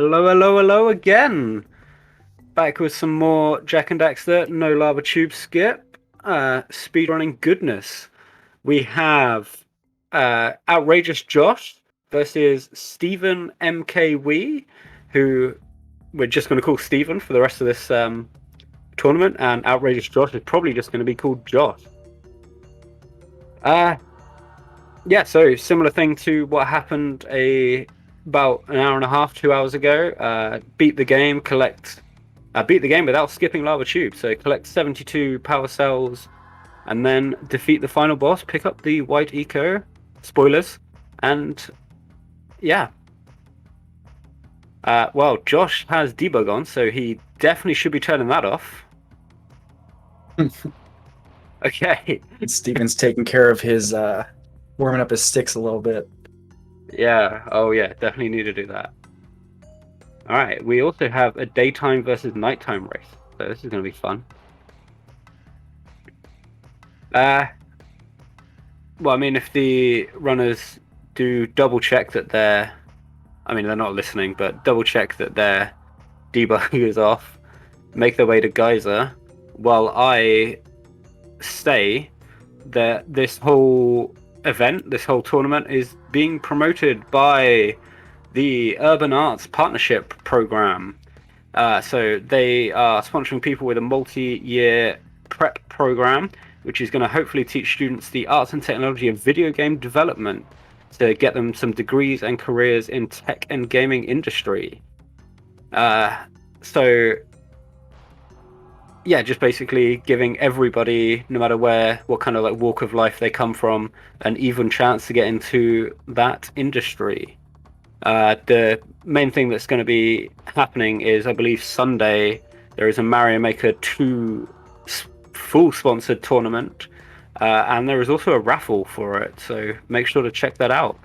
Hello, hello, hello again. Back with some more Jak and Daxter, no lava tube skip, speedrunning goodness. We have Outrageous Josh versus Stevenmkwii, who we're just going to call Steven for the rest of this tournament, and Outrageous Josh is probably just going to be called Josh. Uh, yeah, so similar thing to what happened about an hour and a half, 2 hours ago. Beat the game, beat the game without skipping lava tube. So collect 72 power cells, and then defeat the final boss. Pick up the white eco. Spoilers, and yeah. Well, Josh has debug on, so he definitely should be turning that off. Okay. Steven's taking care of his warming up his sticks a little bit. Yeah. Oh yeah. Definitely need to do that. All right. We also have a daytime versus nighttime race, so this is going to be fun. Well, I mean, if the runners do double check that they're not listening, but double check that their debug is off, make their way to Geyser, while I say that this whole event, this whole tournament is being promoted by the Urban Arts Partnership Program. So they are sponsoring people with a multi-year prep program, which is going to hopefully teach students the arts and technology of video game development to get them some degrees and careers in tech and gaming industry. So yeah, just basically giving everybody, no matter what kind of like walk of life they come from, an even chance to get into that industry. The main thing that's going to be happening is, I believe, Sunday there is a Mario Maker 2 full sponsored tournament, and there is also a raffle for it, so make sure to check that out.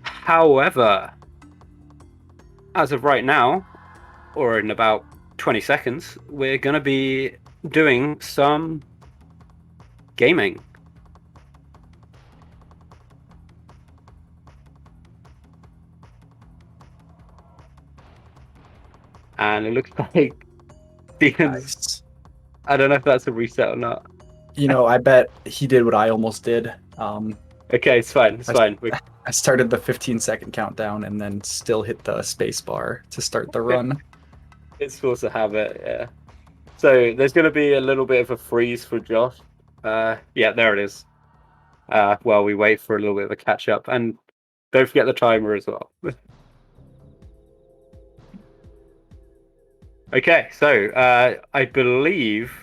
However, as of right now, or in about 20 seconds, we're going to be doing some gaming. And it looks like Steven's. Nice. I don't know if that's a reset or not. I bet he did what I almost did. Okay, it's fine. It's fine. I started the 15-second countdown and then still hit the space bar to start the run. It's supposed to have it, yeah. So there's going to be a little bit of a freeze for Josh. Yeah, there it is. While we wait for a little bit of a catch up, and don't forget the timer as well. Okay, so I believe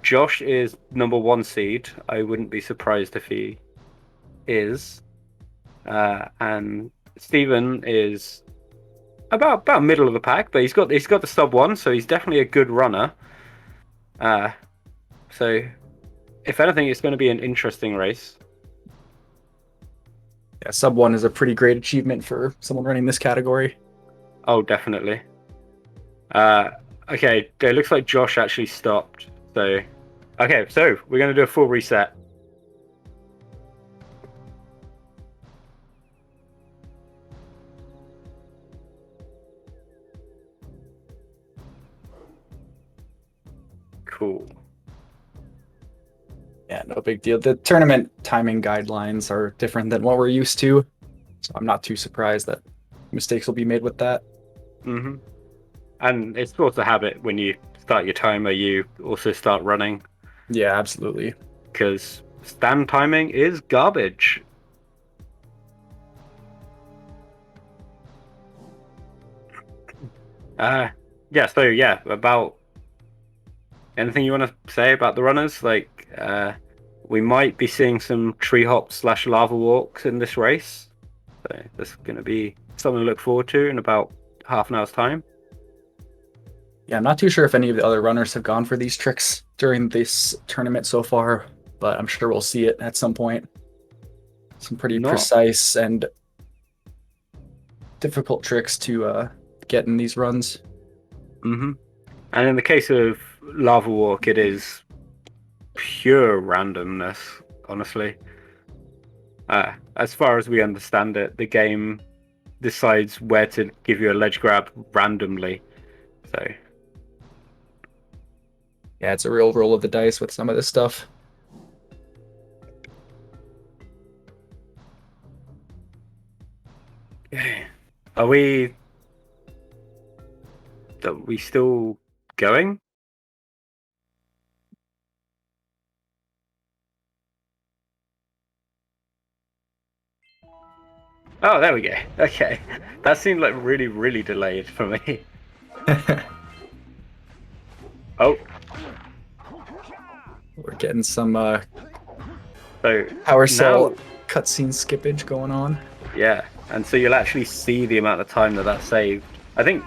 Josh is number 1 seed. I wouldn't be surprised if he is. And Steven is about middle of the pack, but he's got the sub 1, so he's definitely a good runner. So if anything, it's going to be an interesting race. Yeah, sub 1 is a pretty great achievement for someone running this category. Oh, definitely. Okay, it looks like Josh actually stopped. So, okay, so we're going to do a full reset. Cool. Yeah, no big deal. The tournament timing guidelines are different than what we're used to, so I'm not too surprised that mistakes will be made with that. Mm-hmm. And it's supposed to have it when you start your timer, you also start running. Yeah, absolutely. Because stand timing is garbage. Yeah, so yeah, about anything you want to say about the runners? Like, we might be seeing some tree hop / lava walks in this race. So that's going to be something to look forward to in about half an hour's time. Yeah, I'm not too sure if any of the other runners have gone for these tricks during this tournament so far, but I'm sure we'll see it at some point. Some pretty precise and difficult tricks to get in these runs. Mm-hmm. And in the case of Lava Walk, it is pure randomness, honestly. As far as we understand it, the game decides where to give you a ledge grab randomly. So yeah, it's a real roll of the dice with some of this stuff. are we still going? Oh, there we go. Okay. That seemed like really, really delayed for me. Oh. We're getting some So power cell now, cutscene skippage going on. yeah, and so you'll actually see the amount of time that saved. I think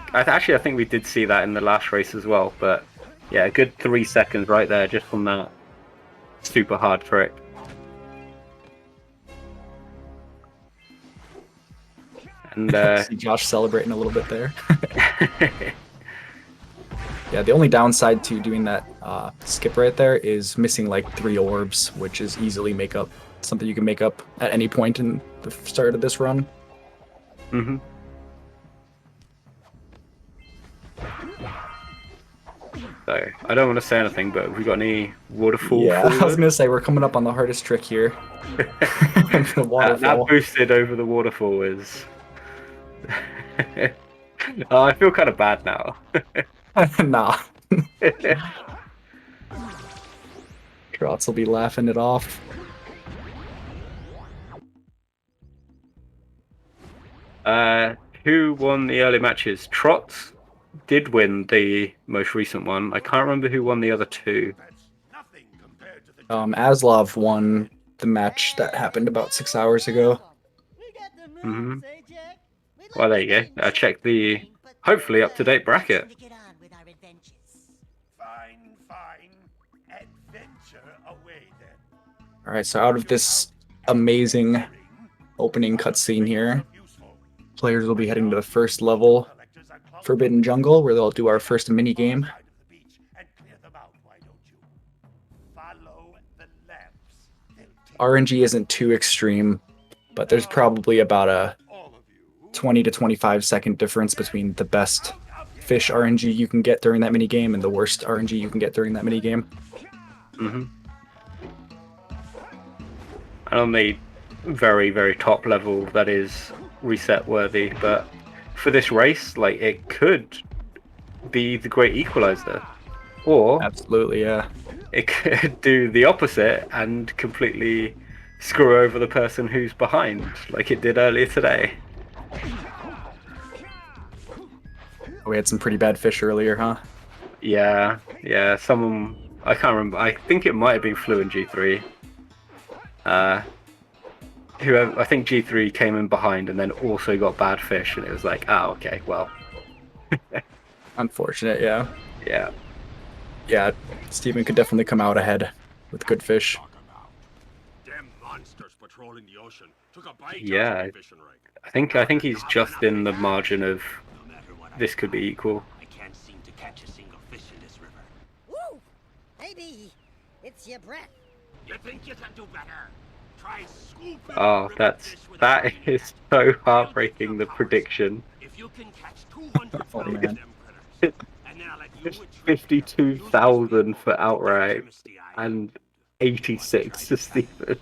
we did see that in the last race as well, but yeah, a good 3 seconds right there just from that super hard trick. And see Josh celebrating a little bit there. Yeah, the only downside to doing that skip right there is missing like 3 orbs, which is easily something you can make up at any point in the start of this run. Mm-hmm. So I don't want to say anything, but have we got any waterfall? Yeah, forward? I was gonna say we're coming up on the hardest trick here. The waterfall. That boosted over the waterfall is. Oh, I feel kind of bad now. Nah. Trotz will be laughing it off. Who won the early matches? Trotz did win the most recent one. I can't remember who won the other 2. Aslov won the match that happened about 6 hours ago. Mm-hmm. Well, there you go. I checked the hopefully up-to-date bracket. All right, so out of this amazing opening cutscene here, players will be heading to the first level, Forbidden Jungle, where they'll do our first mini game. RNG isn't too extreme, but there's probably about a 20 to 25 second difference between the best fish RNG you can get during that mini game and the worst RNG you can get during that mini game. Mm-hmm. And on the very, very top level, that is reset worthy, but for this race, like, it could be the great equalizer, or absolutely, yeah, it could do the opposite and completely screw over the person who's behind, like it did earlier today. We had some pretty bad fish earlier, huh? Yeah, someone, I can't remember, I think it might have been Flu in G3. Whoever, I think G3 came in behind and then also got bad fish, and it was like, oh, okay, well. Unfortunate, yeah. Yeah. Yeah, Steven could definitely come out ahead with good fish. Yeah, I think he's just in the margin of this could be equal. I can't seem to catch a single fish in this river. Woo! Maybe it's your breath. You think you can do better? Try scooping. Oh, that is so heartbreaking, the prediction. If you can catch 200 Oh, of man. them critters, and then I'll let you 52,000 for outright and 86 to Steven.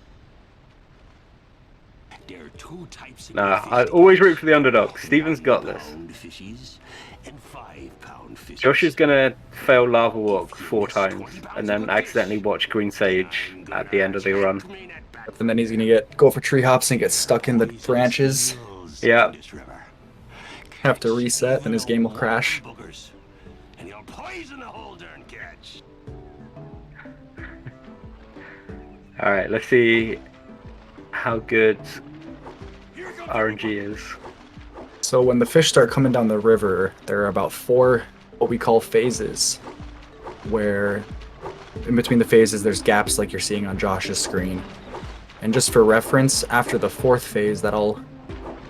There are 2 types of Nah, fish I always root for the underdog. Steven's got this. 1-pound fishies and 5-pound fishies. Josh is gonna fail Lava Walk 4 times and then accidentally watch Green Sage at the end of the run. And then he's gonna go for tree hops and get stuck in the branches. Yeah. Have to reset, then his game will crash. And he'll poison the whole darn catch. Alright, let's see how good RNG is. So when the fish start coming down the river, there are about 4 what we call phases, where in between the phases there's gaps like you're seeing on Josh's screen. And just for reference, after the 4th phase that I'll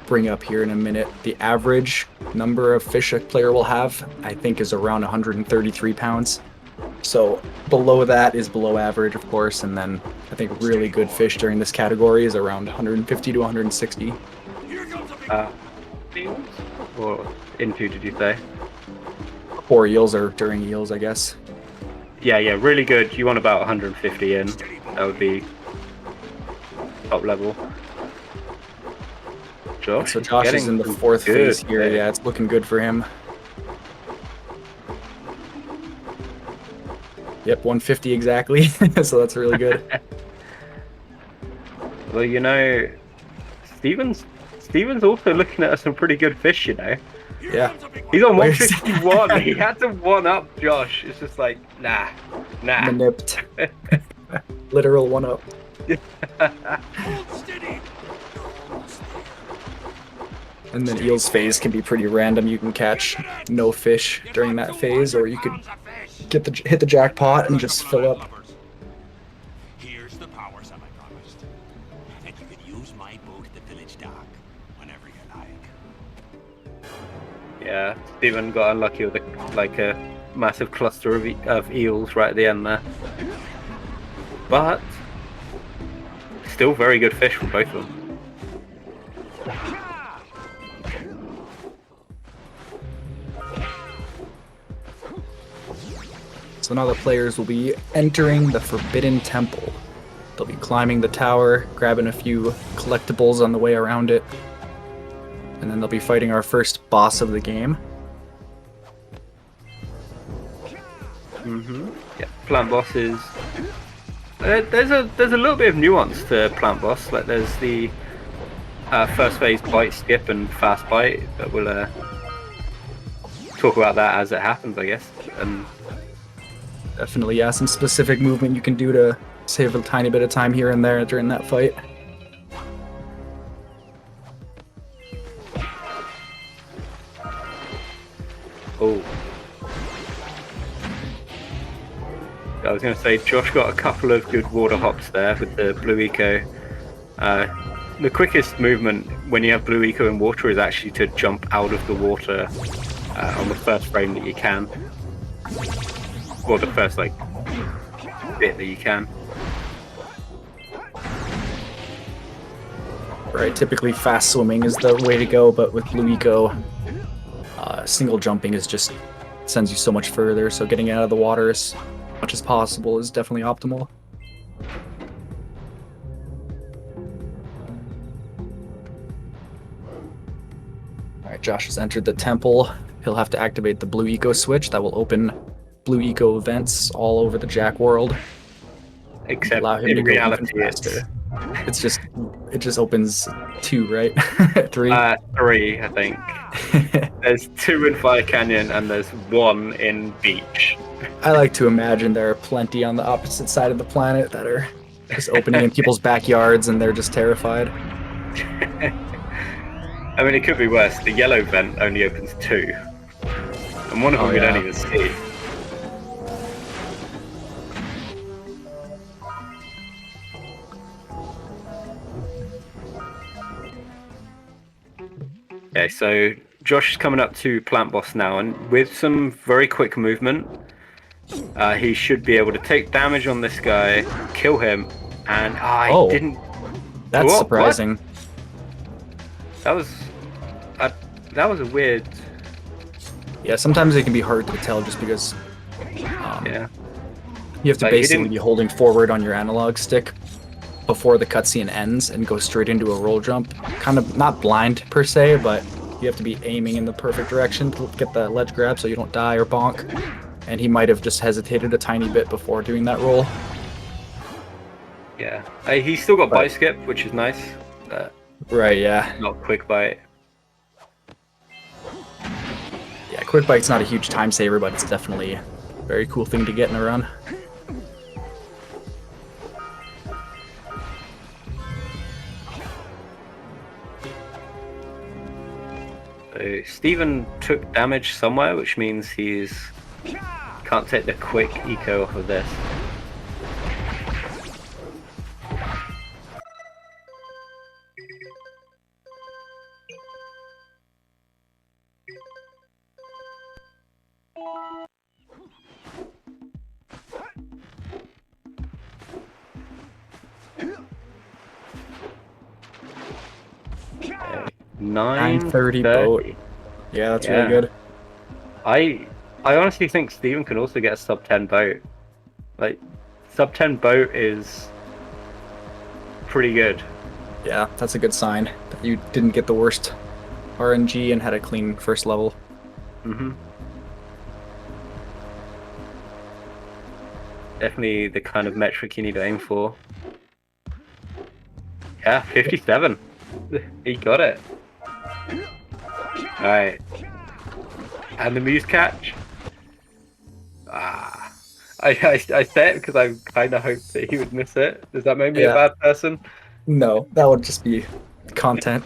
bring up here in a minute, the average number of fish a player will have, I think, is around 133 pounds. So below that is below average, of course, and then I think really good fish during this category is around 150 to 160. eels? Or into, did you say? Or eels or during eels, I guess. Yeah, really good. You want about 150 in. That would be top level. Josh, So Josh is in the fourth phase here. there. Yeah, it's looking good for him. Yep, 150 exactly. So that's really good. Well, you know, Steven's also looking at some pretty good fish, you know. Yeah. He's on 151. He had to one up Josh. It's just like, nah. Manipped. Literal one up. Hold steady. And then eel's phase can be pretty random. You can catch no fish during that phase, or you could hit the jackpot and just fill up. Here's the power sum I promised. And you can use my boat at the village dock whenever you like. Yeah, Steven got unlucky with a massive cluster of eels right at the end there. But still very good fish from both of them. So now the players will be entering the Forbidden Temple. They'll be climbing the tower, grabbing a few collectibles on the way around it, and then they'll be fighting our first boss of the game. Yeah, plant bosses. There's a little bit of nuance to plant boss. Like there's the first phase bite, skip, and fast bite. But we'll talk about that as it happens, I guess. And Definitely, yeah, some specific movement you can do to save a tiny bit of time here and there during that fight. oh, I was going to say Josh got a couple of good water hops there with the blue eco. The quickest movement when you have blue eco in water is actually to jump out of the water on the first frame that you can. Or the first bit that you can. Right, typically fast swimming is the way to go, but with blue eco, single jumping is just sends you so much further, so getting out of the water as much as possible is definitely optimal. Alright, Josh has entered the temple. He'll have to activate the blue eco switch that will open blue eco events all over the Jack world. Except Allow him in to go even reality, faster. It just opens 2, right? 3. 3, I think. There's 2 in Fire Canyon and there's 1 in Beach. I like to imagine there are plenty on the opposite side of the planet that are just opening in people's backyards and they're just terrified. I mean, it could be worse. The yellow vent only opens 2. And one of them we don't even see. Okay, so Josh is coming up to Plant Boss now, and with some very quick movement, he should be able to take damage on this guy, kill him, and he didn't. That's What? surprising. That was a weird. Yeah, sometimes it can be hard to tell just because Yeah. you have to Like, he basically didn't- be holding forward on your analog stick before the cutscene ends and go straight into a roll jump. Kind of not blind per se, but you have to be aiming in the perfect direction to get the ledge grab so you don't die or bonk. And he might have just hesitated a tiny bit before doing that roll. Yeah. He's still got bite skip, which is nice. Right, yeah. Not quick bite. Yeah, quick bite's not a huge time saver, but it's definitely a very cool thing to get in a run. So Steven took damage somewhere, which means he's can't take the quick eco off of this. 9:30 boat. Yeah, that's really good. I honestly think Steven can also get a sub 10 boat. Like, sub 10 boat is pretty good. Yeah, that's a good sign that you didn't get the worst RNG and had a clean first level. Definitely the kind of metric you need to aim for. Yeah, 57. He got it. Alright. And the muse catch. I say it because I kind of hoped that he would miss it. Does that make me a bad person? No, that would just be content.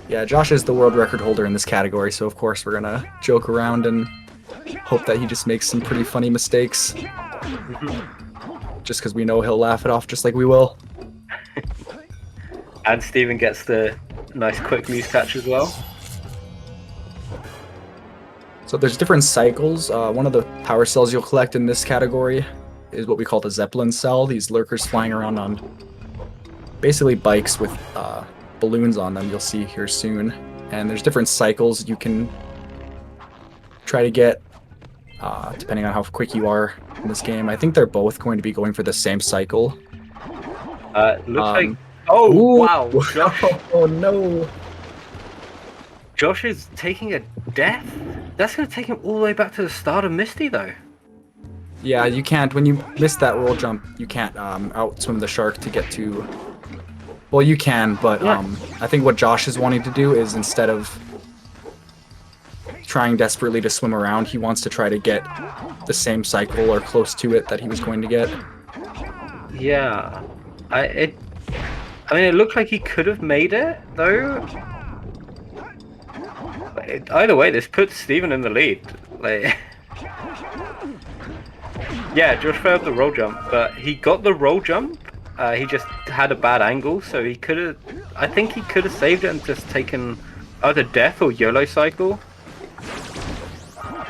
Yeah, Josh is the world record holder in this category, so of course we're gonna joke around and hope that he just makes some pretty funny mistakes. Just because we know he'll laugh it off just like we will. And Steven gets the nice quick muse catch as well. So there's different cycles. One of the power cells you'll collect in this category is what we call the Zeppelin cell. These lurkers flying around on basically bikes with balloons on them, you'll see here soon. And there's different cycles you can try to get depending on how quick you are in this game. I think they're both going to be going for the same cycle. Looks like... Oh, ooh. Wow! Josh, Oh no! Josh is taking a death? That's going to take him all the way back to the start of Misty, though. Yeah, you can't, when you miss that roll jump, you can't outswim the shark to get to... Well, you can, but I think what Josh is wanting to do is instead of trying desperately to swim around, he wants to try to get the same cycle or close to it that he was going to get. Yeah. I mean, it looked like he could have made it, though. Either way, this puts Steven in the lead. Like, yeah, Josh failed the roll jump, but he got the roll jump. He just had a bad angle, so he could have... I think he could have saved it and just taken either death or YOLO cycle.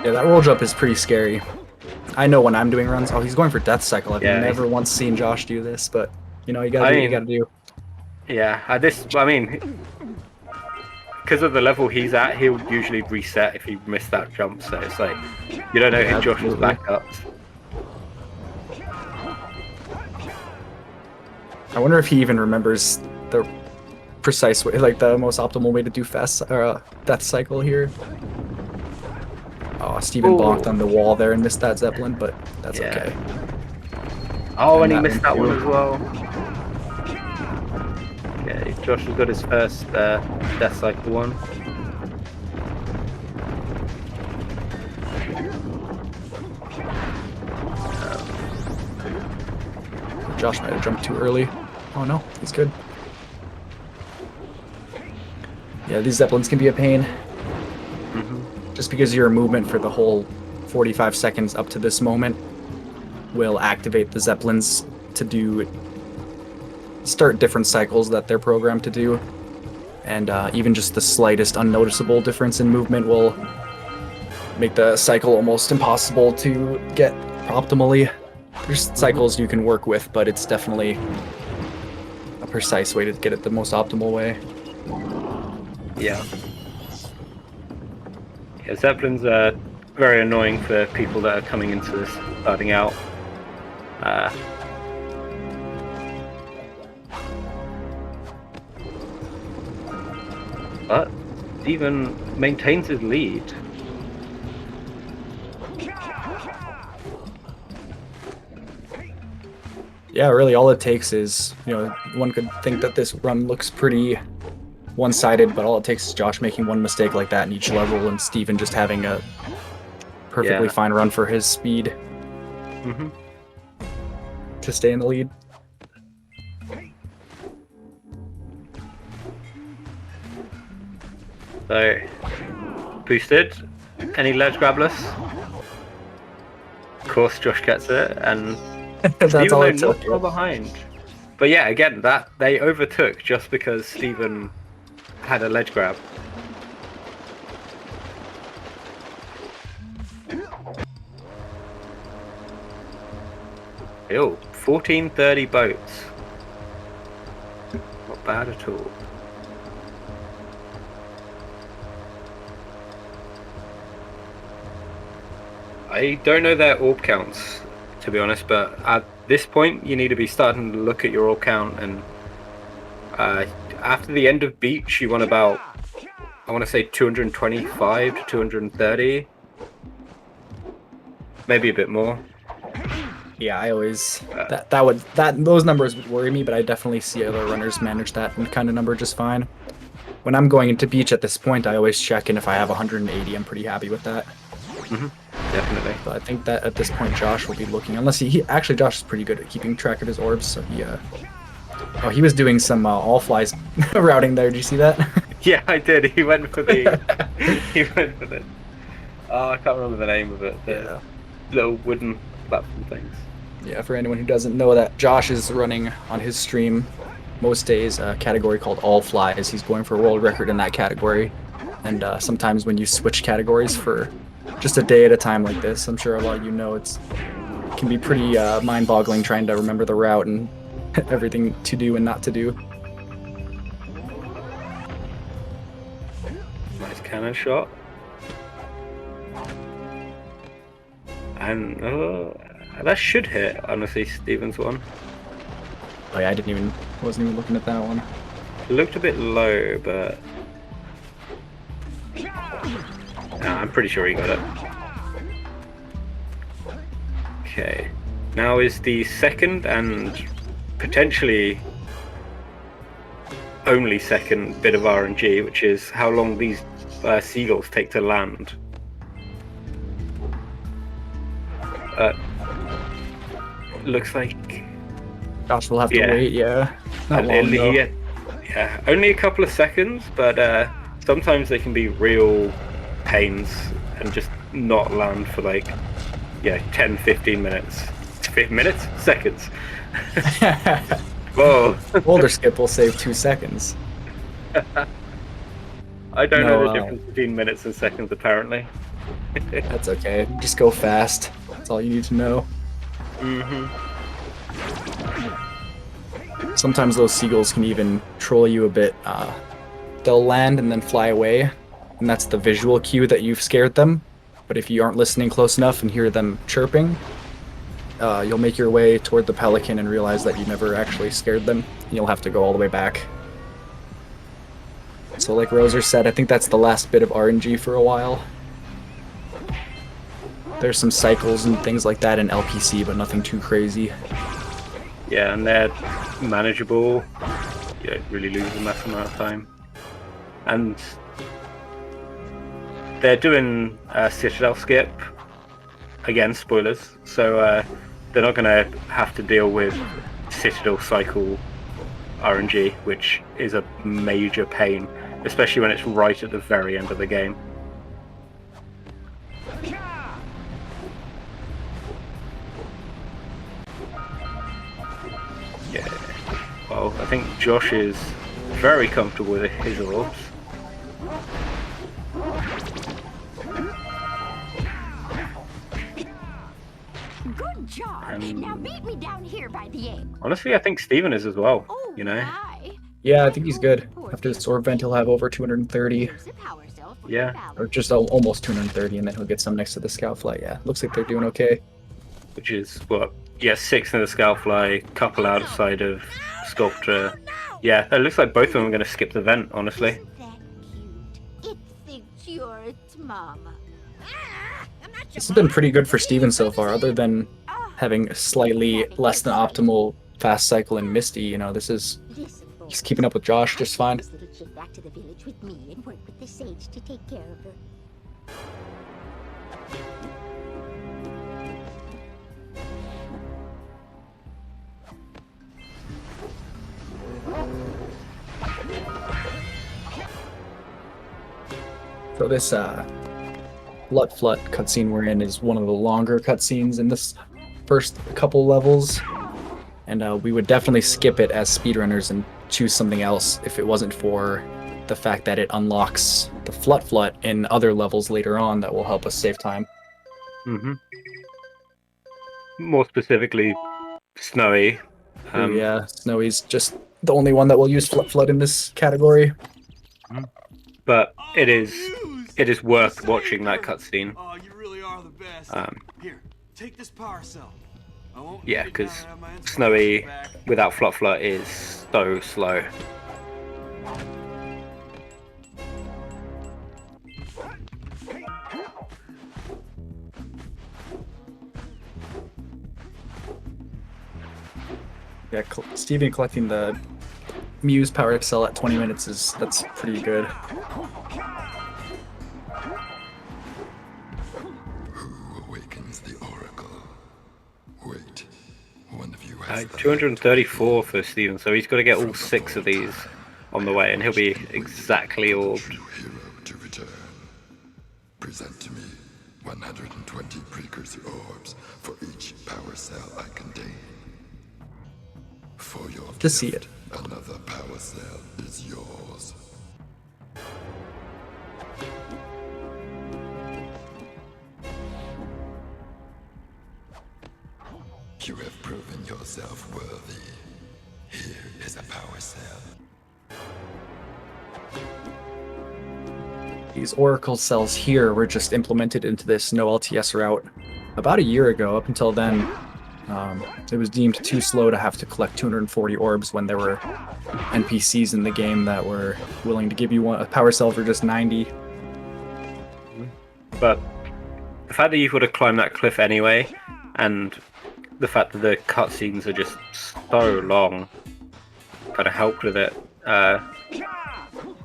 Yeah, that roll jump is pretty scary. I know when I'm doing runs... Oh, he's going for death cycle. I've never once seen Josh do this, but, you know, you gotta do what you gotta do. Yeah, I mean... Because of the level he's at, he'll usually reset if he missed that jump, so it's like... You don't know who Josh's backups. I wonder if he even remembers the precise way, like the most optimal way to do death cycle here. Oh, Steven bonked on the wall there and missed that Zeppelin, but that's okay. Oh, and he missed that one as well. Okay, Josh has got his first death cycle one. Josh might have jumped too early. Oh no, he's good. Yeah, these Zeppelins can be a pain. Just because your movement for the whole 45 seconds up to this moment will activate the Zeppelins to start different cycles that they're programmed to do. And even just the slightest unnoticeable difference in movement will make the cycle almost impossible to get optimally. There's cycles you can work with, but it's definitely a precise way to get it the most optimal way. Yeah. Yeah, Zeppelins are very annoying for people that are coming into this, starting out. But Steven maintains his lead. Yeah, really all it takes is, you know, one could think that this run looks pretty one-sided, but all it takes is Josh making one mistake like that in each level and Steven just having a perfectly fine run for his speed to stay in the lead. So, boosted. Any ledge grabless? Of course, Josh gets it, and That's all it took. Not far behind. But yeah, again, that they overtook just because Steven had a ledge grab. Oh, 1430 boats. Not bad at all. I don't know their orb counts, to be honest, but at this point you need to be starting to look at your orb count, and after the end of Beach you want about, I want to say 225 to 230, maybe a bit more. Yeah, I always those numbers would worry me, but I definitely see other runners manage that kind of number just fine. When I'm going into Beach at this point, I always check, and if I have 180, I'm pretty happy with that. Definitely. So I think that at this point Josh will be looking, unless he actually Josh is pretty good at keeping track of his orbs, so he was doing some all flies routing there. Did you see that? Yeah, I did. He went for the I can't remember the name of it. The little wooden platform things. Yeah, for anyone who doesn't know, that Josh is running on his stream most days a category called all flies. He's going for a world record in that category, and sometimes when you switch categories for just a day at a time like this, I'm sure a lot of you know it can be pretty mind-boggling trying to remember the route and everything to do and not to do. Nice cannon shot. And that should hit, honestly, Steven's one. Oh yeah, wasn't even looking at that one. It looked a bit low, but I'm pretty sure he got it. Okay, now is the second and potentially only second bit of RNG, which is how long these seagulls take to land. Looks like Josh will have to wait, not long though. Yeah, only a couple of seconds, but sometimes they can be real pains and just not land for like 10-15 minutes. Seconds. Whoa. Boulder skip will save 2 seconds. I don't know the difference between minutes and seconds, apparently. That's okay. Just go fast. That's all you need to know. Sometimes those seagulls can even troll you a bit. They'll land and then fly away, and that's the visual cue that you've scared them. But if you aren't listening close enough and hear them chirping, you'll make your way toward the pelican and realize that you never actually scared them. You'll have to go all the way back. So like Roser said, I think that's the last bit of RNG for a while. There's some cycles and things like that in LPC, but nothing too crazy. Yeah, and they're manageable. You don't really lose a massive amount of time. And they're doing a Citadel skip. Again, spoilers. So they're not going to have to deal with Citadel cycle RNG, which is a major pain, especially when it's right at the very end of the game. Yeah, well, I think Josh is very comfortable with his orbs. Good job. Now meet me down here by the egg. Honestly, I think Steven is as well. Oh, you know. my. Yeah, I think he's good. After this orb vent, he'll have over 230. Yeah. Or just almost 230, and then he'll get some next to the scout flight. Yeah, looks like they're doing okay. Which is what? Yeah, 6 in the Scoutfly, couple outside of Sculptor. Yeah, it looks like both of them are going to skip the vent, honestly. Isn't that cute? It thinks you're its mama. This has been pretty good for Steven so far, other than having a slightly less than optimal fast cycle in Misty. You know, he's keeping up with Josh just fine. This little chick back to the village with me and work with the sage to take care of her. So this Lut Flut cutscene we're in is one of the longer cutscenes in this first couple levels, and we would definitely skip it as speedrunners and choose something else if it wasn't for the fact that it unlocks the Flut Flut in other levels later on that will help us save time. More specifically, Snowy. Yeah, Snowy's just the only one that will use flood in this category. But it Oh, is Muse! it is You worth saved watching that her. cutscene. Oh, you really are the best. Here, take this power cell. I won't Yeah, need it now because that I have my inspiration Snowy back. without Flop is so slow. Yeah, Steven collecting the Muse power cell at 20 minutes that's pretty good. Who awakens the oracle? Wait, one of you has the 234 for Steven, so he's got to get all 6 of these on the way, and he'll be exactly orbed. true hero to return. Present to me 120 precursor orbs for each power cell I contain. For your To see gift, it. another power cell is yours. You have proven yourself worthy. Here is a power cell. These Oracle cells here were just implemented into this no LTS route about a year ago. Up until then, it was deemed too slow to have to collect 240 orbs when there were NPCs in the game that were willing to give you a power cell for just 90. But the fact that you've got to climb that cliff anyway, and the fact that the cutscenes are just so long, kind of helped with it.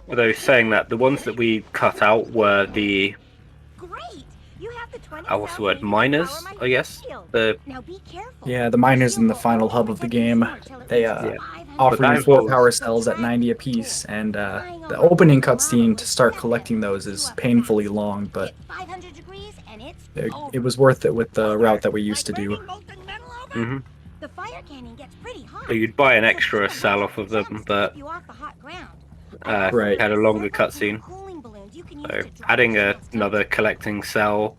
Although saying that, the ones that we cut out were the Great. You have the 20 what's the cells word? needed to Miners, power my I guess. shield. The Now be careful. Yeah, the miners in the final hub of the game, they offer you 4 power cells at 90 apiece, and the opening cutscene to start collecting those is painfully long, but 500 degrees and it's it was worth it with the route that we used to do. hmm The fire cannon gets pretty hot. So you'd buy an extra cell off of them, but You off the hot ground. Right. had a longer cutscene. Cooling balloons you can use So to dry adding signals another collecting cell,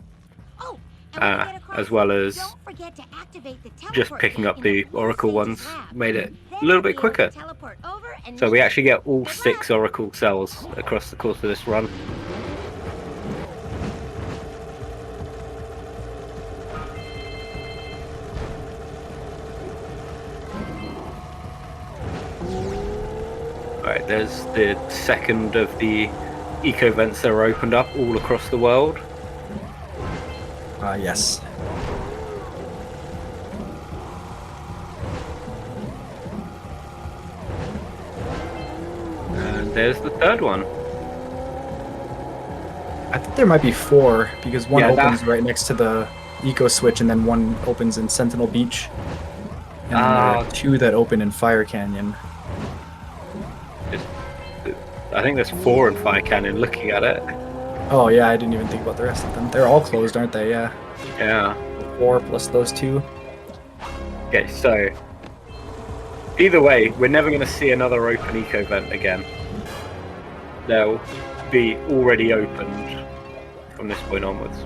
Oh, and when you get across, as well as don't forget to activate the just teleport picking gate up in the blue Oracle Sage's ones, lab. made it Then a little you'll bit be able to quicker. teleport over and So meet we me. actually get all Good 6 luck. Oracle cells across the course of this run. Alright, there's the second of the eco vents that are opened up all across the world. Yes. And there's the third one. I think there might be 4, because one Yeah, opens right next to the eco switch, and then one opens in Sentinel Beach. And then there are 2 that open in Fire Canyon. I think there's 4 in Fire Canyon looking at it. Oh yeah, I didn't even think about the rest of them. They're all closed, aren't they? Yeah. Yeah. 4 plus those 2. Okay, so either way, we're never going to see another open eco vent again. They'll be already opened from this point onwards.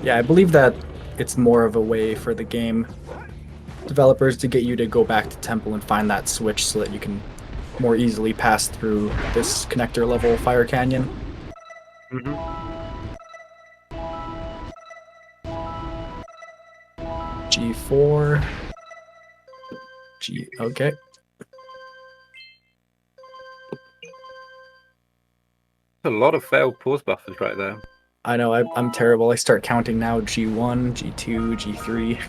Yeah, I believe that it's more of a way for the game developers to get you to go back to Temple and find that switch so that you can more easily pass through this connector level Fire Canyon. Mm-hmm. G4. Okay. A lot of failed pause buffers right there. I know, I'm terrible. I start counting now. G1, G2, G3.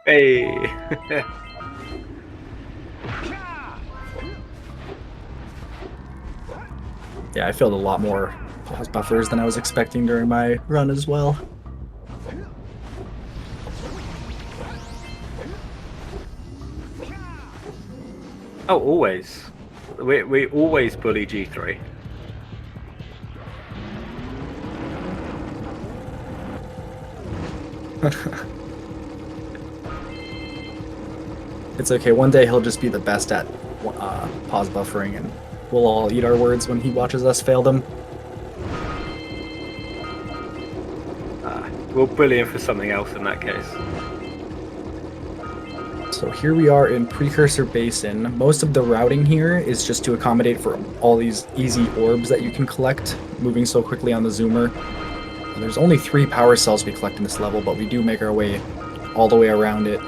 Hey! Yeah, I failed a lot more pause buffers than I was expecting during my run as well. Oh, always. We always bully G3. It's okay, one day he'll just be the best at pause buffering, and we'll all eat our words when he watches us fail them. We'll bully him for something else in that case. So here we are in Precursor Basin. Most of the routing here is just to accommodate for all these easy orbs that you can collect, moving so quickly on the zoomer. And there's only 3 power cells we collect in this level, but we do make our way all the way around it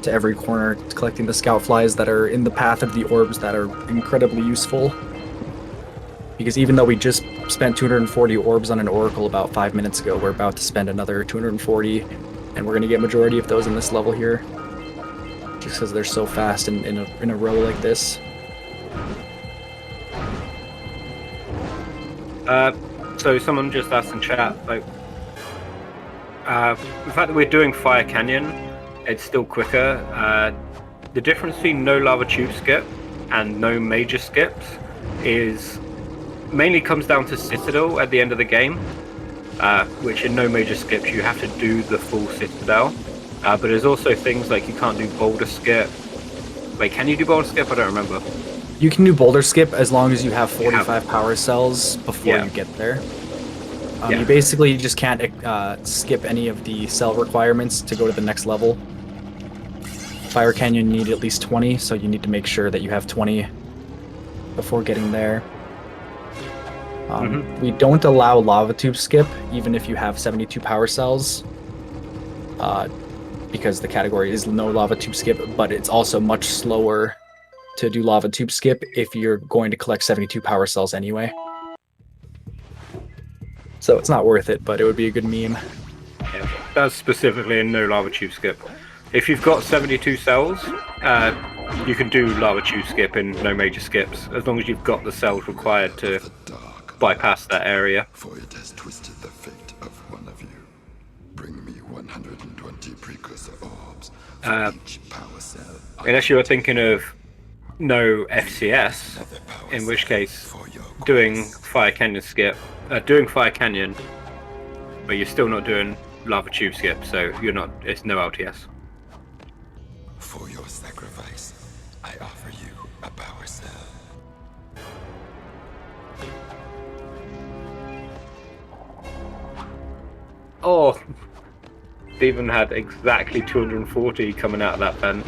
to every corner, collecting the scout flies that are in the path of the orbs that are incredibly useful. Because even though we just spent 240 orbs on an oracle about 5 minutes ago, we're about to spend another 240, and we're going to get majority of those in this level here. Just because they're so fast in a row like this. So someone just asked in chat, like, the fact that we're doing Fire Canyon, it's still quicker. The difference between no lava tube skip and no major skips is mainly comes down to Citadel at the end of the game, which in no major skips you have to do the full Citadel. But there's also things like you can't do boulder skip. Wait, can you do boulder skip? I don't remember. You can do boulder skip as long as you have 45 power cells before you get there. You basically just can't skip any of the cell requirements to go to the next level. Fire Canyon, you need at least 20, so you need to make sure that you have 20 before getting there. We don't allow lava tube skip, even if you have 72 power cells. Because the category is no lava tube skip, but it's also much slower to do lava tube skip if you're going to collect 72 power cells anyway. So it's not worth it, but it would be a good meme. Yeah, that's specifically a no lava tube skip. If you've got 72 cells, you can do lava tube skip in no major skips, as long as you've got the cells required to bypass that area. For it has twisted the fate of one of you. Bring me 120 precursor orbs for each power cell. Unless you were thinking of no FCS, in which case doing Fire Canyon skip, doing Fire Canyon, but you're still not doing lava tube skip, so you're not. It's no LTS. For your sacrifice, I offer you a power cell. Oh, Steven had exactly 240 coming out of that vent.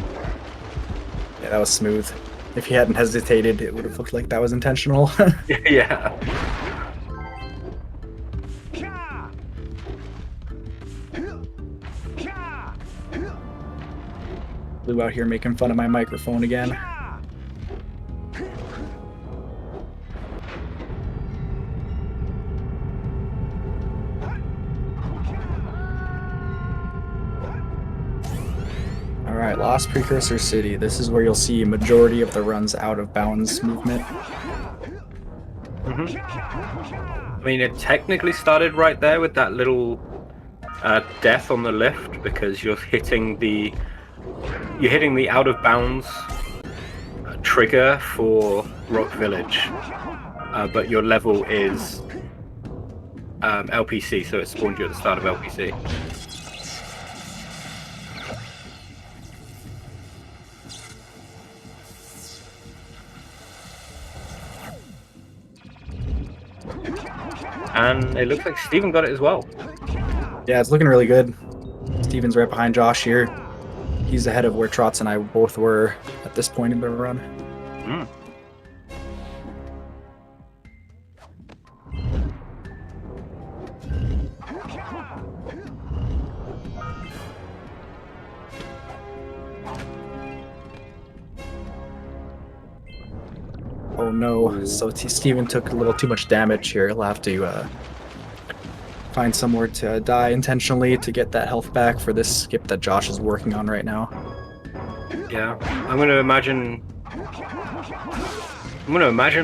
Yeah, that was smooth. If he hadn't hesitated, it would have looked like that was intentional. Yeah. Blue out here making fun of my microphone again. Alright, Lost Precursor City. This is where you'll see majority of the runs out of bounds movement. I mean, it technically started right there with that little death on the lift, because you're hitting the out of bounds trigger for Rock Village, but your level is LPC, so it spawned you at the start of LPC. And it looks like Steven got it as well. Yeah, it's looking really good. Steven's right behind Josh here. He's ahead of where Trotz and I both were at this point in the run. Oh no, so Steven took a little too much damage here. He'll have to find somewhere to die intentionally to get that health back for this skip that Josh is working on right now. Yeah, I'm going to imagine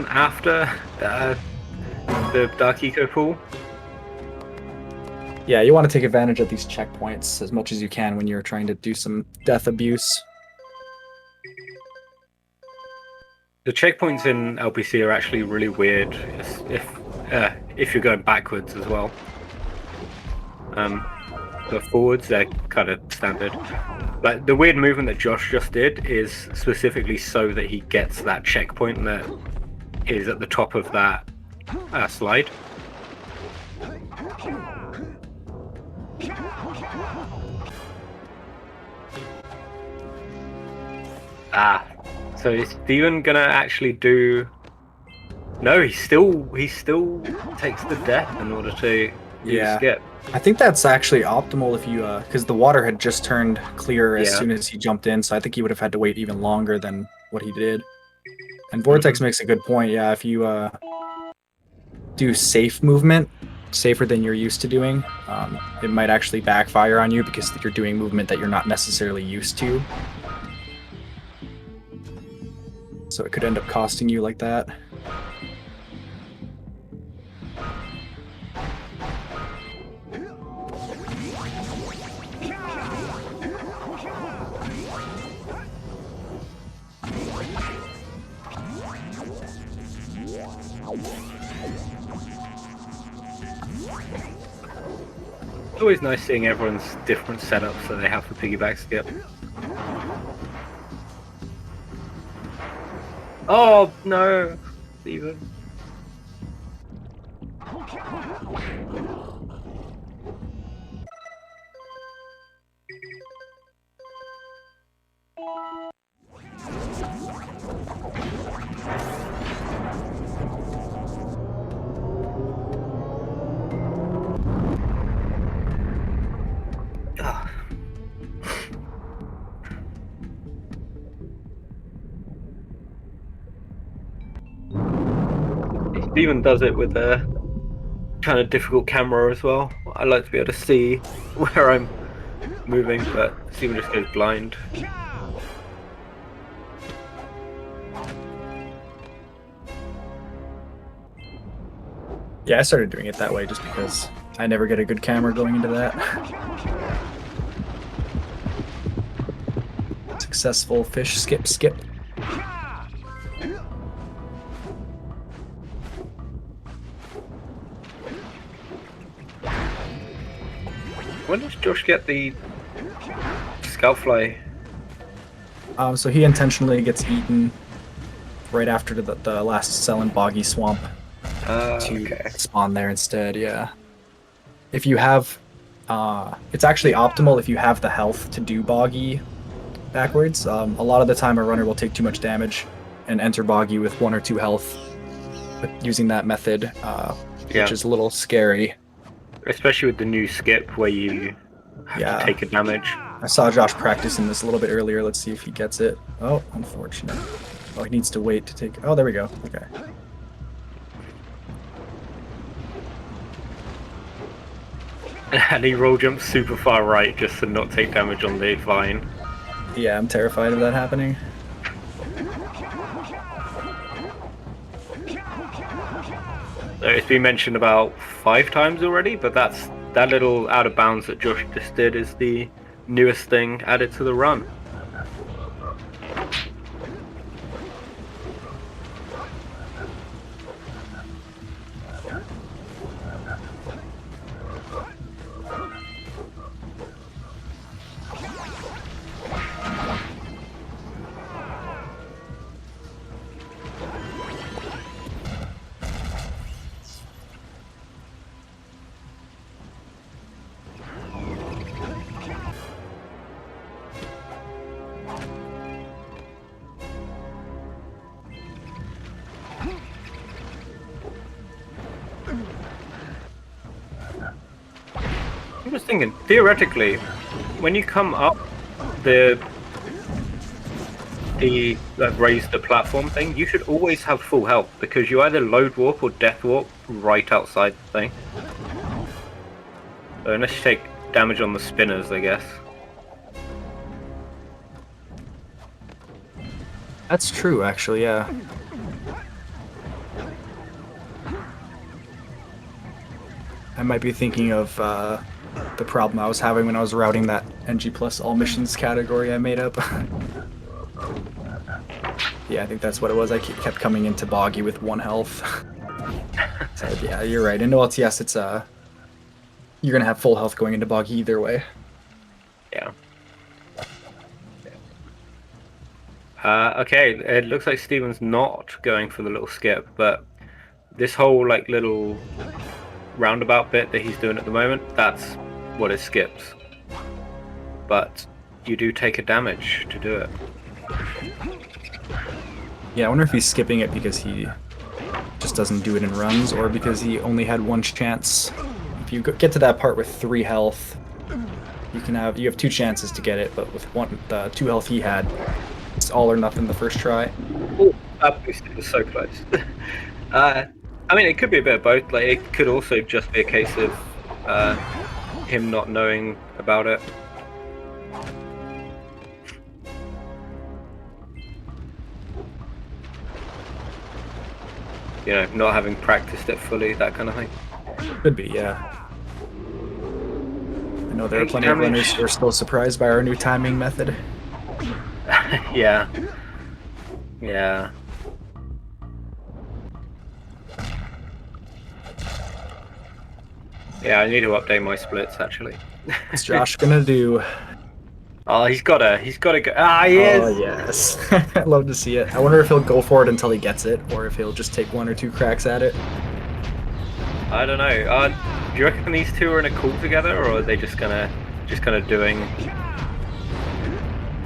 after the Dark Eco pool. Yeah, you want to take advantage of these checkpoints as much as you can when you're trying to do some death abuse. The checkpoints in LPC are actually really weird if you're going backwards as well. The forwards, they're kind of standard. Like, the weird movement that Josh just did is specifically so that he gets that checkpoint that is at the top of that slide. Ah, so is Steven gonna actually do? No, he still takes the death in order to do skip. I think that's actually optimal if you, because the water had just turned clear as Yeah. soon as he jumped in, so I think he would have had to wait even longer than what he did. And Vortex makes a good point. Yeah, if you do safe movement, safer than you're used to doing, it might actually backfire on you because you're doing movement that you're not necessarily used to. So it could end up costing you like that. It's always nice seeing everyone's different setups that they have for piggyback skip. Oh no, Steven. Ah. Steven does it with a kind of difficult camera as well. I like to be able to see where I'm moving, but Steven just goes blind. Yeah, I started doing it that way just because I never get a good camera going into that. Successful fish skip. When does Josh get the Scoutfly? So he intentionally gets eaten right after the last cell in Boggy Swamp to spawn there instead, yeah. If you have... it's actually optimal if you have the health to do Boggy backwards. A lot of the time a runner will take too much damage and enter Boggy with 1 or 2 health using that method, which is a little scary. Especially with the new skip where you have to take a damage. I saw Josh practicing this a little bit earlier. Let's see if he gets it. Oh, unfortunate. Oh, he needs to wait to take... Oh, there we go. Okay. And he roll jumps super far right just to not take damage on the vine. Yeah, I'm terrified of that happening. So it's been mentioned about 5 times already, but that little out of bounds that Josh just did is the newest thing added to the run. I'm just thinking, theoretically, when you come up the raise the platform thing, you should always have full health because you either load warp or death warp right outside the thing. So unless you take damage on the spinners, I guess. That's true, actually, yeah. I might be thinking of the problem I was having when I was routing that NG plus all missions category I made up. Yeah, I think that's what it was. I kept coming into Boggy with 1 health. So yeah, you're right. In LTS, it's you're gonna have full health going into Boggy either way. Yeah. Okay, it looks like Steven's not going for the little skip, but this whole like little roundabout bit that he's doing at the moment, that's what it skips. But you do take a damage to do it. Yeah, I wonder if he's skipping it because he just doesn't do it in runs, or because he only had one chance. If you get to that part with 3 health, you have 2 chances to get it, but with the 2 health he had, it's all or nothing the first try. Oh, that boosted was so close. I mean, it could be a bit of both. Like, it could also just be a case of him not knowing about it. You know, not having practiced it fully, that kind of thing. Could be, yeah. I know there are plenty of runners who are still surprised by our new timing method. Yeah. Yeah. Yeah, I need to update my splits actually. What's Josh gonna do? Oh, he's gotta go. Ah, he is! Oh, yes. I'd love to see it. I wonder if he'll go for it until he gets it, or if he'll just take 1 or 2 cracks at it. I don't know. Do you reckon these two are in a call together, or are they just kind of doing?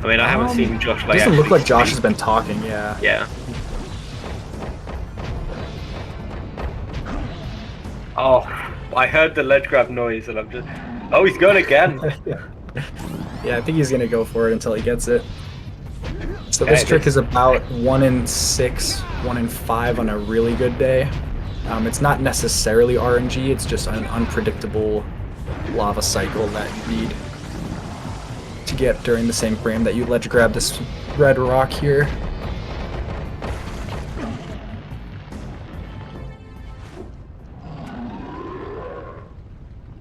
I mean, I haven't seen Josh like. Doesn't look like Josh has been talking. Yeah. Yeah. Oh, I heard the ledge grab noise, and I'm just. Oh, he's gone again. Yeah, I think he's gonna go for it until he gets it. So this trick is about 1 in 6, 1 in 5 on a really good day. It's not necessarily RNG, it's just an unpredictable lava cycle that you need to get during the same frame that you ledge grab this red rock here.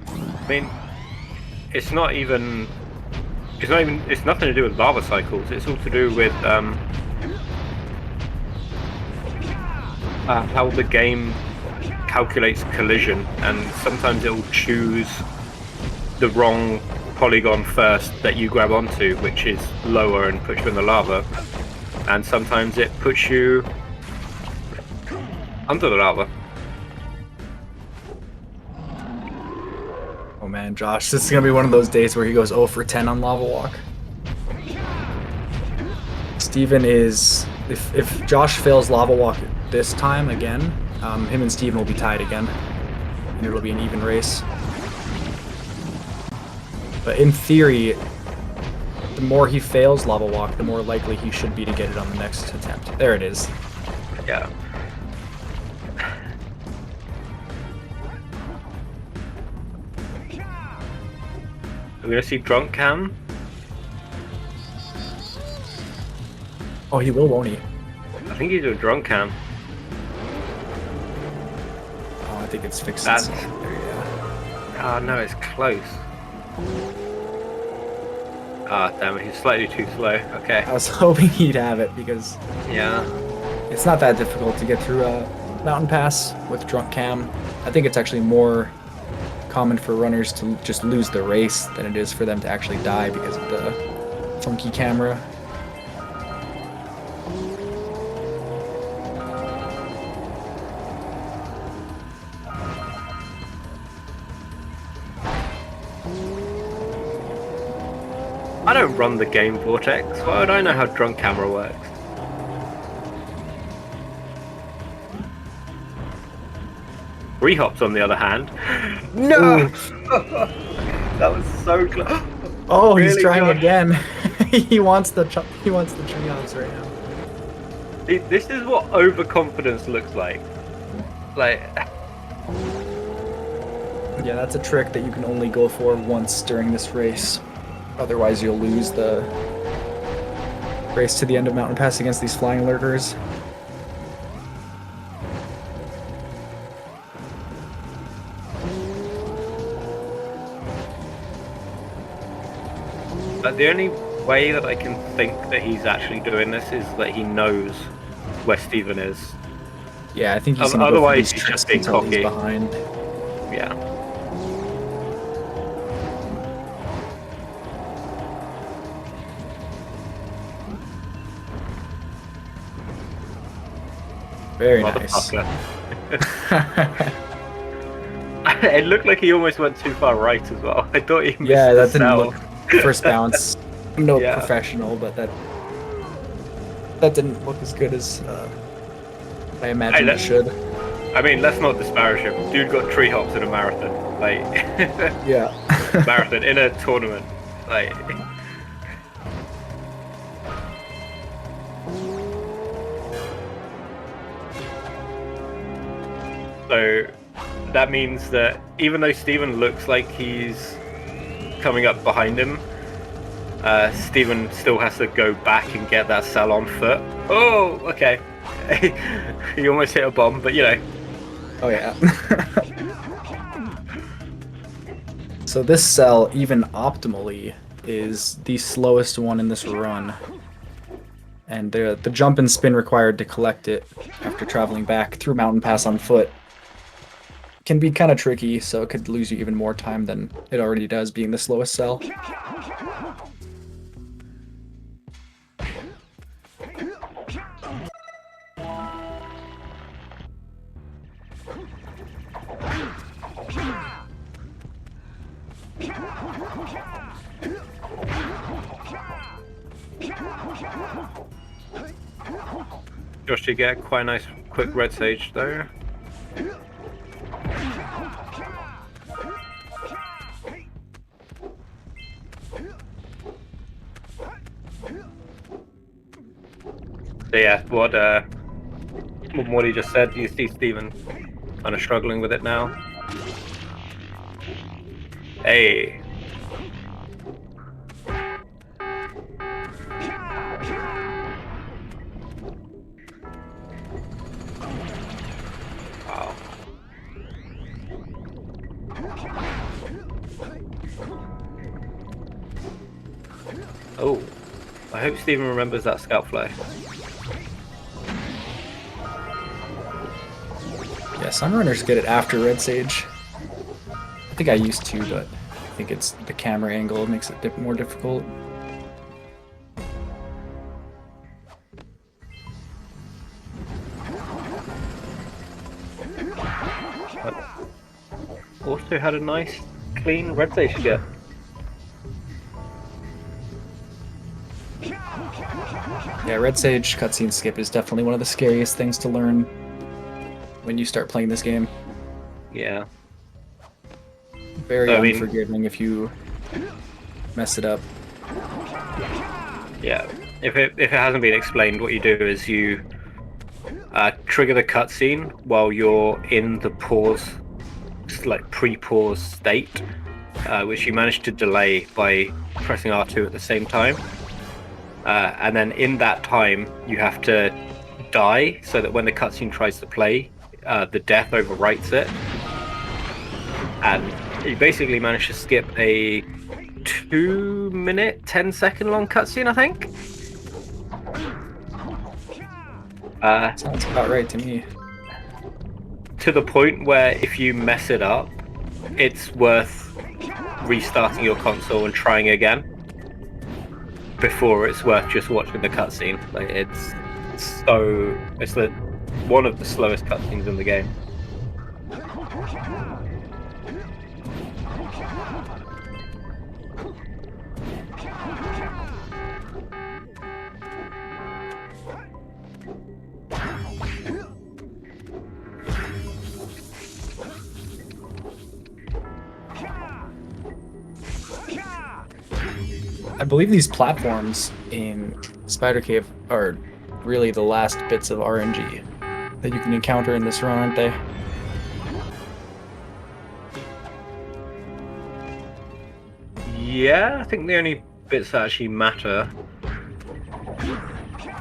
I mean, it's nothing to do with lava cycles. It's all to do with how the game calculates collision, and sometimes it will choose the wrong polygon first that you grab onto, which is lower and puts you in the lava, and sometimes it puts you under the lava. Oh man, Josh, this is gonna be one of those days where he goes 0 for 10 on lava walk. Steven is, if Josh fails lava walk this time again, him and Steven will be tied again, and it'll be an even race. But in theory, the more he fails lava walk, the more likely he should be to get it on the next attempt. There it is. Yeah. We're gonna see drunk cam. Oh, he will, won't he? I think he's a drunk cam. Oh, I think it's fixed. That's- itself. There you go. Ah, no, it's close. Ah, damn it, he's slightly too slow. Okay. I was hoping he'd have it because Yeah. it's not that difficult to get through a mountain pass with drunk cam. I think it's actually more common for runners to just lose the race than it is for them to actually die because of the funky camera. I don't run the game, Vortex. Why would I know how drunk camera works? Rehops, on the other hand. No! That was so close. Oh, he's Really, trying Josh? again. he wants the tree hops right now. This is what overconfidence looks like. Like, Yeah, that's a trick that you can only go for once during this race. Otherwise, you'll lose the race to the end of Mountain Pass against these flying lurkers. but the only way that I can think that he's actually doing this is that he knows where Steven is. Yeah, I think he's gonna Otherwise, go he's for just these being until he's cocky. behind. Yeah. Very nice. Motherfucker. It looked like he almost went too far right as well. I thought he missed Yeah, that the didn't cell. look first bounce. No Yeah. professional, but that That didn't look as good as I imagined it should. I mean, let's not disparage him. Dude got tree hops in a marathon. Like, Yeah. marathon in a tournament. Like, so that means that even though Steven looks like he's coming up behind him, Steven still has to go back and get that cell on foot. Oh, okay. He almost hit a bomb, but you know. Oh yeah. So this cell, even optimally, is the slowest one in this run. And the jump and spin required to collect it after traveling back through Mountain Pass on foot can be kind of tricky, so it could lose you even more time than it already does, being the slowest cell. Josh did get quite a nice quick red sage though. So yeah, what Morty just said, you see Steven kind of struggling with it now. Hey. Wow. Oh, I hope Steven remembers that scout fly. Yeah, some runners get it after Red Sage. I think I used to, but I think it's the camera angle makes it more difficult. Also had a nice, clean red sage to get. Yeah, Red Sage cutscene skip is definitely one of the scariest things to learn when you start playing this game. Yeah. Very I mean- unforgiving if you mess it up. Yeah. If it hasn't been explained, what you do is you trigger the cutscene while you're in the pause, like pre-pause state, which you manage to delay by pressing R2 at the same time. And then in that time, you have to die so that when the cutscene tries to play, the death overwrites it. And you basically manage to skip a 2-minute, 10-second long cutscene, I think. Sounds about right to me. To the point where if you mess it up, it's worth restarting your console and trying again before it's worth just watching the cutscene. Like it's one of the slowest cutscenes in the game. I believe these platforms in Spider Cave are really the last bits of RNG that you can encounter in this run, aren't they? Yeah, I think the only bits that actually matter.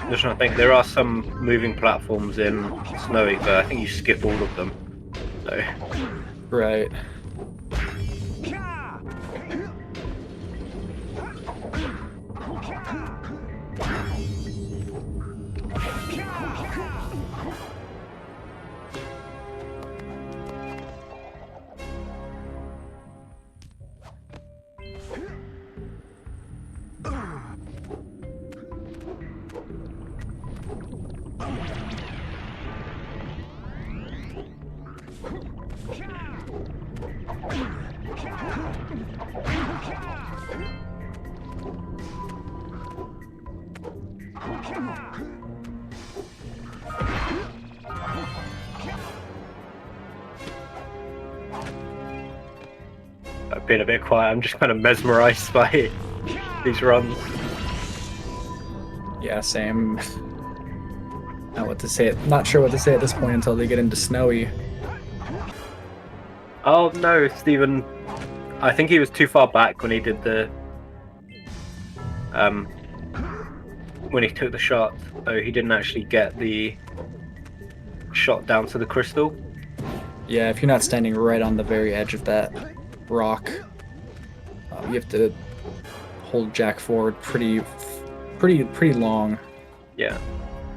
Just trying to think, there are some moving platforms in Snowy, but I think you skip all of them. So. Right. been a bit quiet. I'm just kind of mesmerized by these runs. Yeah, same. Not sure what to say at this point until they get into Snowy. Oh no, Steven. I think he was too far back when he did the when he took the shot, so he didn't actually get the shot down to the crystal. Yeah, if you're not standing right on the very edge of that rock, you have to hold Jak forward pretty long. Yeah.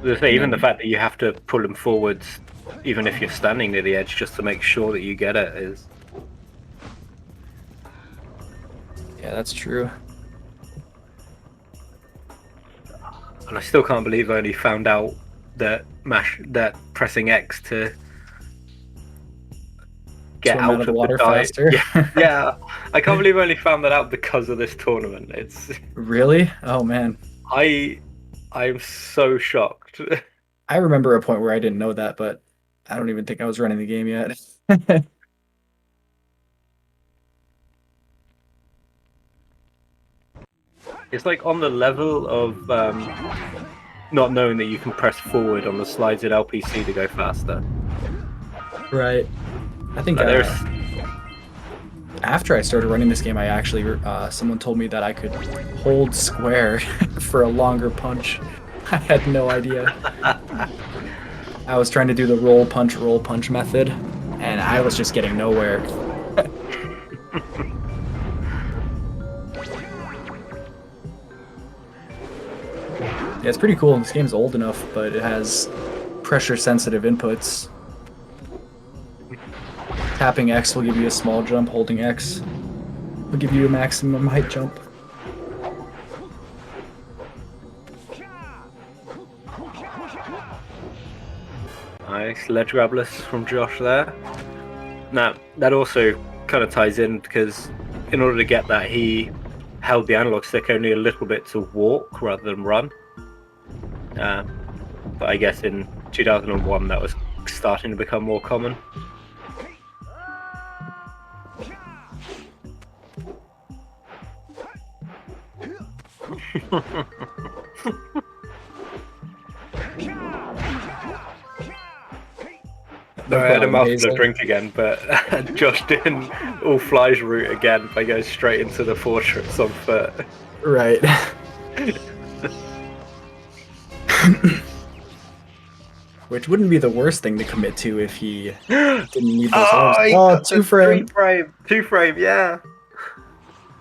Even the fact that you have to pull him forwards, even if you're standing near the edge, just to make sure that you get it is. Yeah, that's true. And I still can't believe I only found out that pressing X to get Swim out of the water dive. faster. Yeah, I can't believe I only found that out because of this tournament. It's Really? Oh man. I'm so shocked. I remember a point where I didn't know that, but I don't even think I was running the game yet. It's like on the level of not knowing that you can press forward on the slides in LPC to go faster. Right. I think after I started running this game, I actually someone told me that I could hold square for a longer punch. I had no idea. I was trying to do the roll punch method, and I was just getting nowhere. Yeah, it's pretty cool. This game's old enough, but it has pressure-sensitive inputs. Tapping X will give you a small jump, holding X will give you a maximum height jump. Nice ledge grabless from Josh there. Now, that also kind of ties in because in order to get that, he held the analog stick only a little bit to walk rather than run. But I guess in 2001 that was starting to become more common. No, I had a mouthful of drink again, but Josh did all flies route again by going straight into the fortress on foot. Right. Which wouldn't be the worst thing to commit to if he didn't need those orbs. Oh, two frame. Two frame, yeah.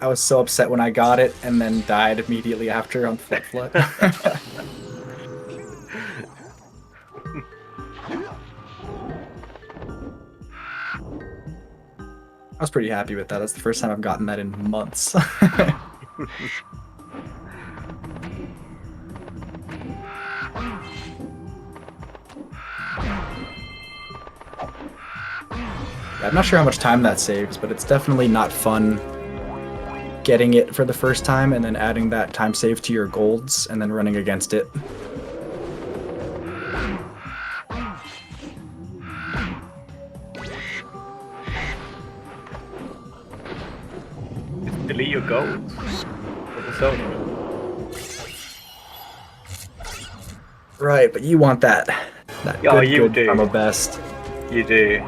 I was so upset when I got it and then died immediately after on Flut Flut. I was pretty happy with that. That's the first time I've gotten that in months. I'm not sure how much time that saves, but it's definitely not fun getting it for the first time and then adding that time save to your golds and then running against it. Delete your golds. Right, but you want that Oh, you good do. karma best. You do.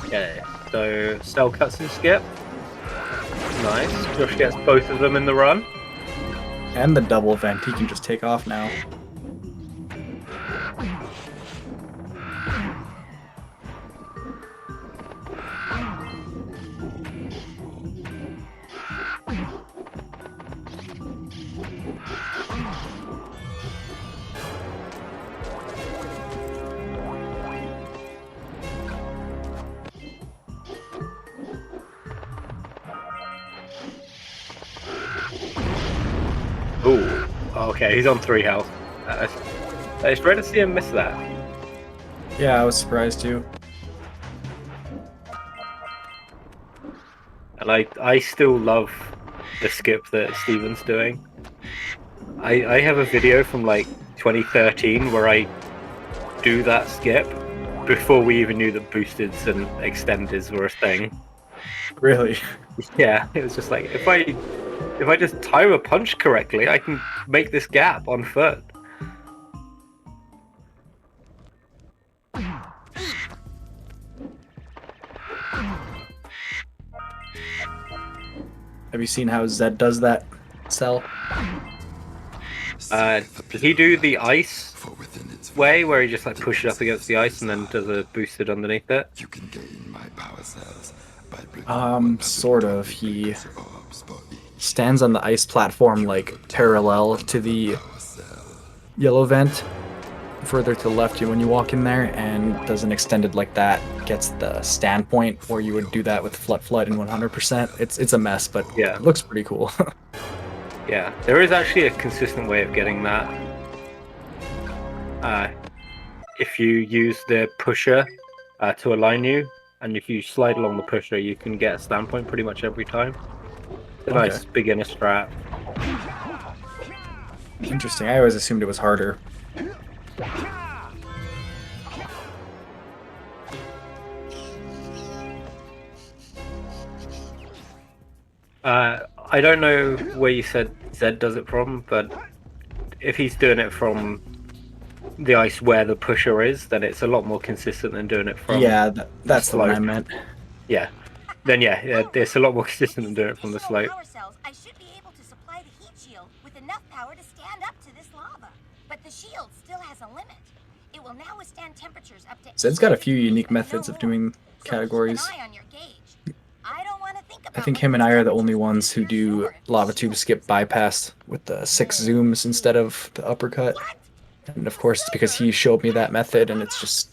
Okay, so cell cuts and skip. Nice. Josh gets both of them in the run. And the double vent, he can just take off now. Ooh, okay, he's on 3 health. It's rare to see him miss that. Yeah, I was surprised too. And I still love the skip that Steven's doing. I have a video from like 2013 where I do that skip before we even knew that boosteds and extendeds were a thing. Really. Yeah, it was just like if I just time a punch correctly, I can make this gap on foot. Have you seen how Zed does that cell? Did he do the ice For within its way where he just like pushes up against the ice and then does a boosted underneath it? you can gain my power cells by Sort of. He orbs for each stands on the ice platform like parallel to the yellow vent further to the left when you walk in there, and does an extended like that, gets the standpoint where you would do that with Flood and 100%. It's a mess, but Yeah. it looks pretty cool. Yeah, there is actually a consistent way of getting that. If you use the pusher to align you, and if you slide along the pusher, you can get a standpoint pretty much every time. It's a nice beginner strat. Interesting. I always assumed it was harder. I don't know where you said Zed does it from, but if he's doing it from the ice where the pusher is, then it's a lot more consistent than doing it from Yeah, that's the one I slope. meant. Yeah. Then yeah, it's a lot more consistent than doing it from the slope. Power cells, I should be able to supply the heat shield with enough power to stand up to this lava. But the shield still has a limit. It will now withstand temperatures up to Zed's got a few unique methods of doing categories. Keep an eye on your gauge. I don't want to think about I think him and I are the only ones who do lava tube skip bypass with the 6 zooms instead of the uppercut. And of course it's because he showed me that method, and it's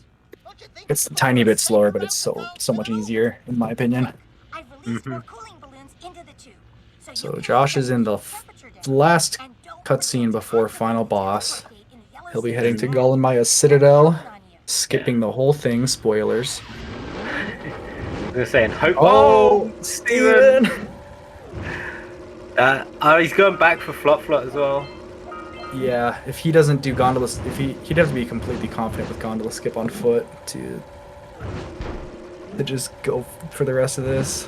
a tiny bit slower, but it's so much easier in my opinion. I've released more cooling balloons into the tube. So Josh is in the last cutscene before final boss. He'll be heading to Maya's Citadel, skipping the whole thing, spoilers. They're saying hope. Oh, Steven! He's going back for Flop as well. Yeah, if he doesn't do gondola, he'd have to be completely confident with gondola skip on foot to just go for the rest of this.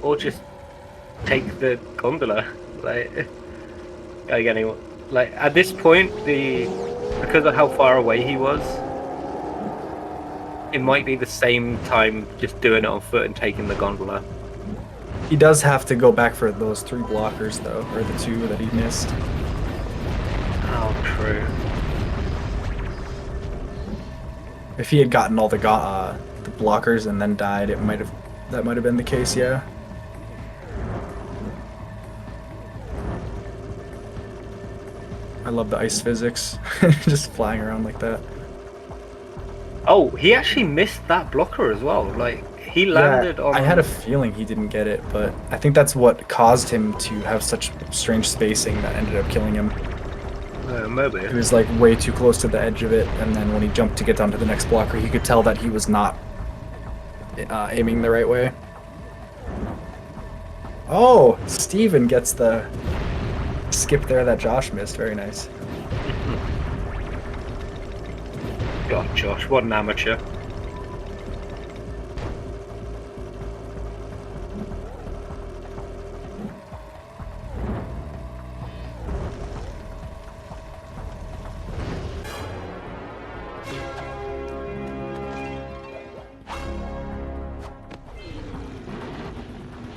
Or just take the gondola. Like again, like at this point, because of how far away he was, it might be the same time just doing it on foot and taking the gondola. He does have to go back for those 3 blockers though, or the 2 that he missed. Oh, true. If he had gotten all the blockers and then died, that might have been the case, yeah. I love the ice physics, just flying around like that. Oh, he actually missed that blocker as well. Like he landed on. I had a feeling he didn't get it, but I think that's what caused him to have such strange spacing that ended up killing him. Maybe. He was like way too close to the edge of it, and then when he jumped to get down to the next blocker, he could tell that he was not aiming the right way. Oh, Steven gets the skip there that Josh missed. Very nice. God, Josh, what an amateur.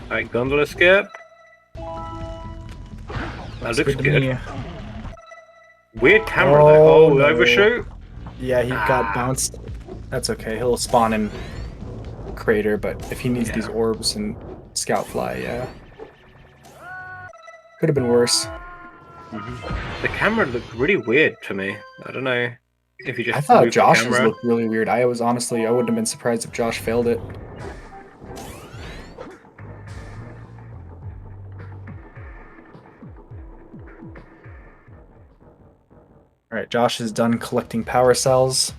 Alright, gondola skip. That looks good. Weird camera though. Oh, no. overshoot. Yeah, he got bounced. That's okay. He'll spawn in crater, but if he needs these orbs and scout fly, yeah. Could have been worse. The camera looked really weird to me. I don't know if you just. I thought moved the Josh's camera. looked really weird. I wouldn't have been surprised if Josh failed it. Alright, Josh is done collecting power cells.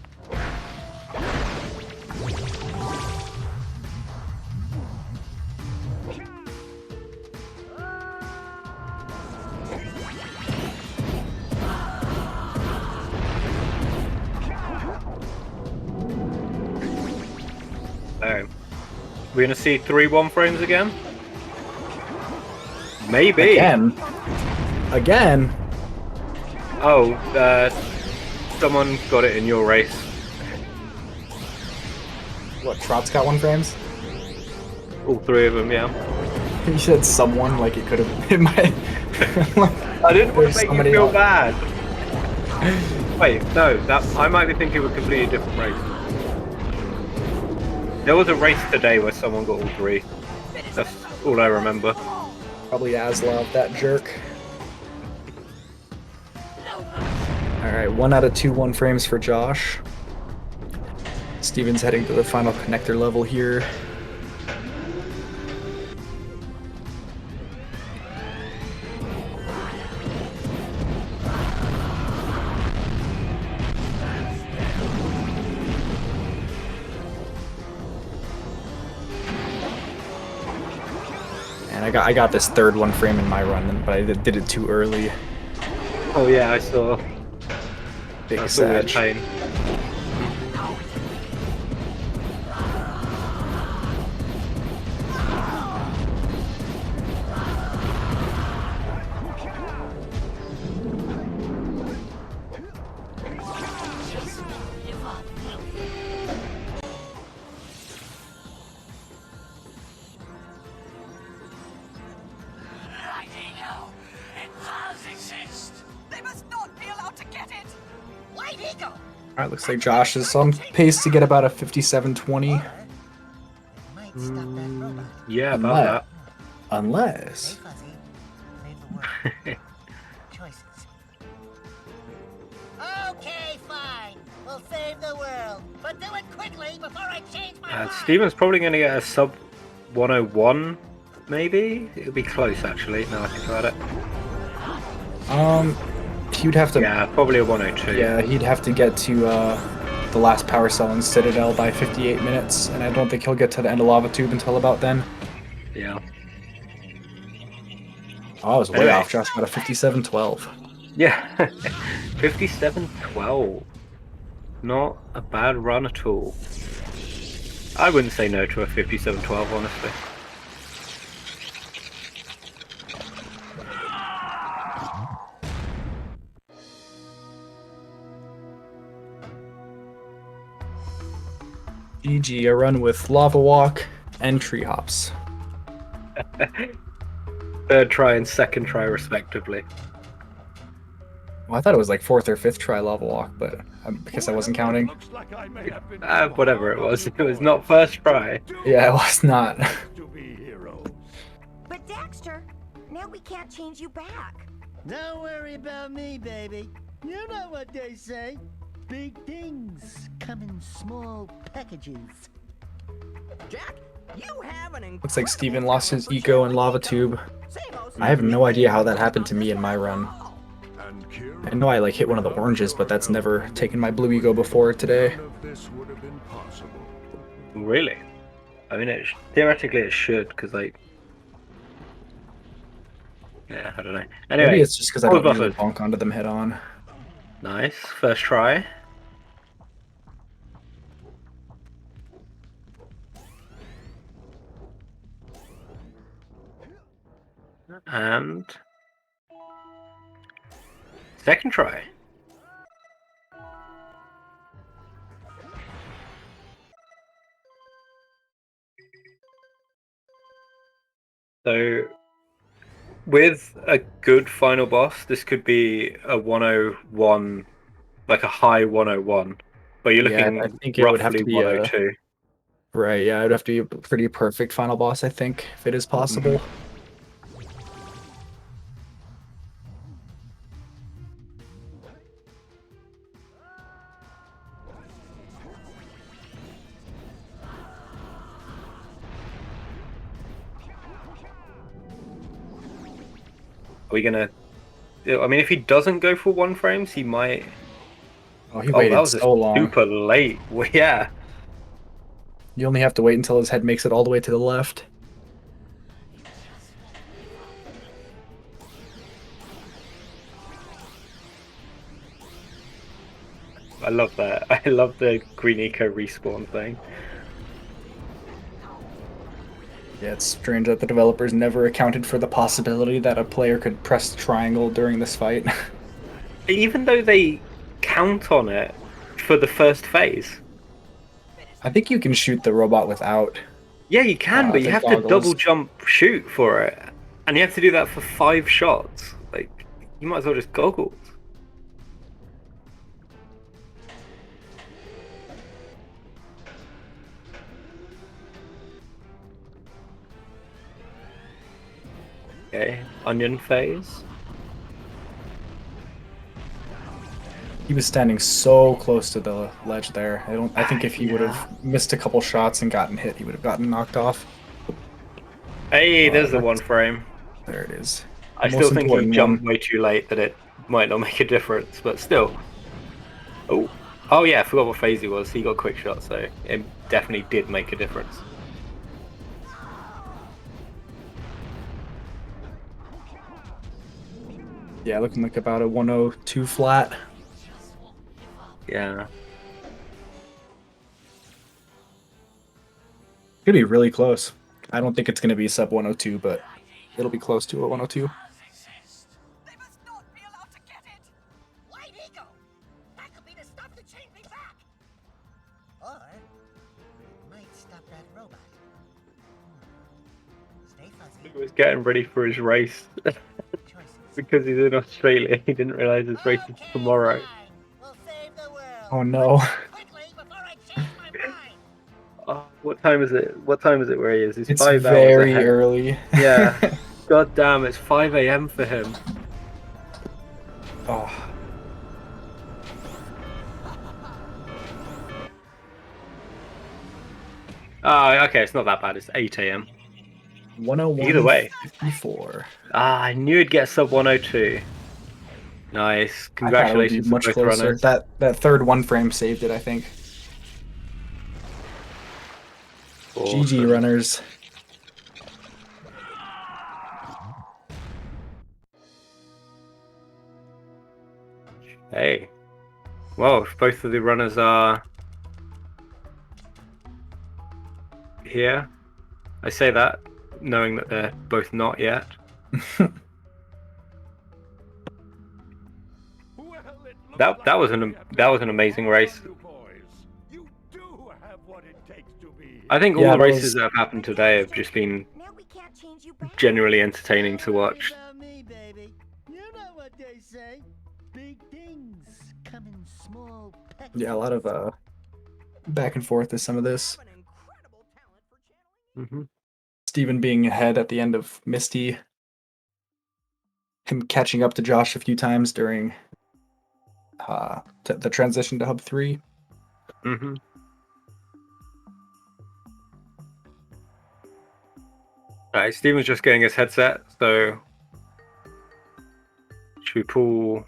We're gonna see 3 1-frames again? Maybe. Again. Oh, someone got it in your race. What? Trot's got 1 frames. All 3 of them, yeah. You said someone like it could have. It might. I didn't want to make you somebody feel else. bad. Wait, no, I might be thinking of a completely different race. There was a race today where someone got all 3. That's all I remember. Probably Aslov, that jerk. Alright, 1 out of 2 1 frames for Josh. Steven's heading to the final connector level here. And I got this 3rd 1 frame in my run, but I did it too early. Oh yeah, I saw. Big That's a weird Sag. pain. Alright, looks like Josh is on pace to get about a 57-20. Might stop that robot. Yeah, about Unless. Hey, Fuzzy. Save the world. Choices. Okay, fine. We'll save the world. But do it quickly before I change my that. mind. Steven's probably going to get a sub 101, maybe? It'll be close, actually, now I think about it. He'd have to. Yeah, probably a 102. Yeah, he'd have to get to the last power cell in Citadel by 58 minutes, and I don't think he'll get to the end of Lava Tube until about then. Yeah. Oh, I was way Anyway. off. Josh got a 57-12. Yeah. 57-12. Not a bad run at all. I wouldn't say no to a 57-12, honestly. GG, a run with Lava Walk and Tree Hops. 3rd try and 2nd try, respectively. Well, I thought it was like 4th or 5th try Lava Walk, but because I wasn't counting. Whatever it was. It was not 1st try. Yeah, it was not. But Daxter, now we can't change you back. Don't worry about me, baby. You know what they say. Big things come in small packages. Jack, you have an Looks like Steven lost his eco in Lava Tube. I have no idea how that happened to me in my run. I know I like hit one of the oranges, but that's never taken my blue ego before today. Really? I mean, theoretically it should, because like... Yeah, I don't know. Anyway, Maybe it's just because I all don't usually buffers. bonk onto them head on. Nice. 1st try. And... 2nd try. So, with a good final boss, this could be a 101, like a high 101, but you're Yeah, looking I think it roughly would have to be 102. Right, yeah, it'd have to be a pretty perfect final boss, I think, if it is possible. Are we gonna... I mean, if he doesn't go for 1 frames, he might... Oh, he Oh, waited that was so long. super late. Well, yeah. You only have to wait until his head makes it all the way to the left. I love that. I love the green eco respawn thing. Yeah, it's strange that the developers never accounted for the possibility that a player could press triangle during this fight. Even though they count on it for the first phase. I think you can shoot the robot without. Yeah, you can, but you the have goggles. to double jump shoot for it. And you have to do that for 5 shots. Like, you might as well just goggles. Okay, onion phase. He was standing so close to the ledge there. I think if he would have missed a couple shots and gotten hit, he would have gotten knocked off. Hey, there's the one frame. There it is. I The still most think he important jumped one. way too late that it might not make a difference, but still. Oh yeah, I forgot what phase he was. He got quick shot, so it definitely did make a difference. Yeah, looking like about a 102 flat. Yeah. Could be really close. I don't think it's going to be sub 102, but it'll be close to a 102. They must not be allowed to get it! White Eagle! That could be the stuff to change me back! Or it might stop that robot. Stay fuzzy. He was getting ready for his race. Choices. Because he's in Australia, he didn't realise his race is tomorrow. Fine. We'll save the world. Oh no. Quickly before I change my mind. Oh, what time is it? What time is it where he is? He's It's 5 hours very ahead. early. Yeah. God damn, it's 5 a.m. for him. Oh. Oh, okay, it's not that bad. It's 8 a.m. 101. Either way. 54. Ah, I knew he'd get sub 102. Nice. I thought it would be Congratulations to much both closer. runners. That third one frame saved it, I think. GG Awesome. runners. Hey. Well, if both of the runners are here, I say that knowing that they're both not yet. That was an amazing race. I think all Yeah, the that races was- that have happened today have just been Now we can't change you back. genuinely entertaining to watch. About me, baby. You know what they say. Big things come in small packages. Yeah, a lot of back and forth with some of this. An incredible talent for channeling. Mm-hmm. Steven being ahead at the end of Misty. Him catching up to Josh a few times during the transition to Hub 3. Mm-hmm. Alright, Steven's just getting his headset, so should we pull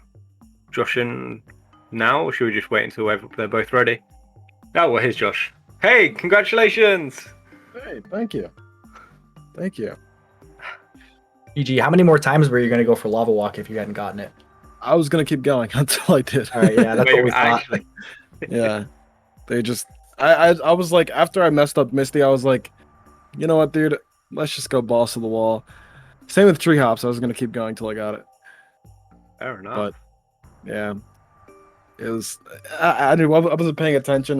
Josh in now, or should we just wait until they're both ready? Oh, well, here's Josh. Hey, congratulations! Hey, thank you. Thank you. EG, how many more times were you going to go for Lava Walk if you hadn't gotten it? I was gonna keep going until I did. All right, yeah, that's Wait, what we thought. actually, Yeah. They just I was like, after I messed up Misty, I was like, you know what, dude? Let's just go balls to the wall. Same with Tree Hops. I was gonna keep going till I got it. fair enough. But yeah. It was I wasn't paying attention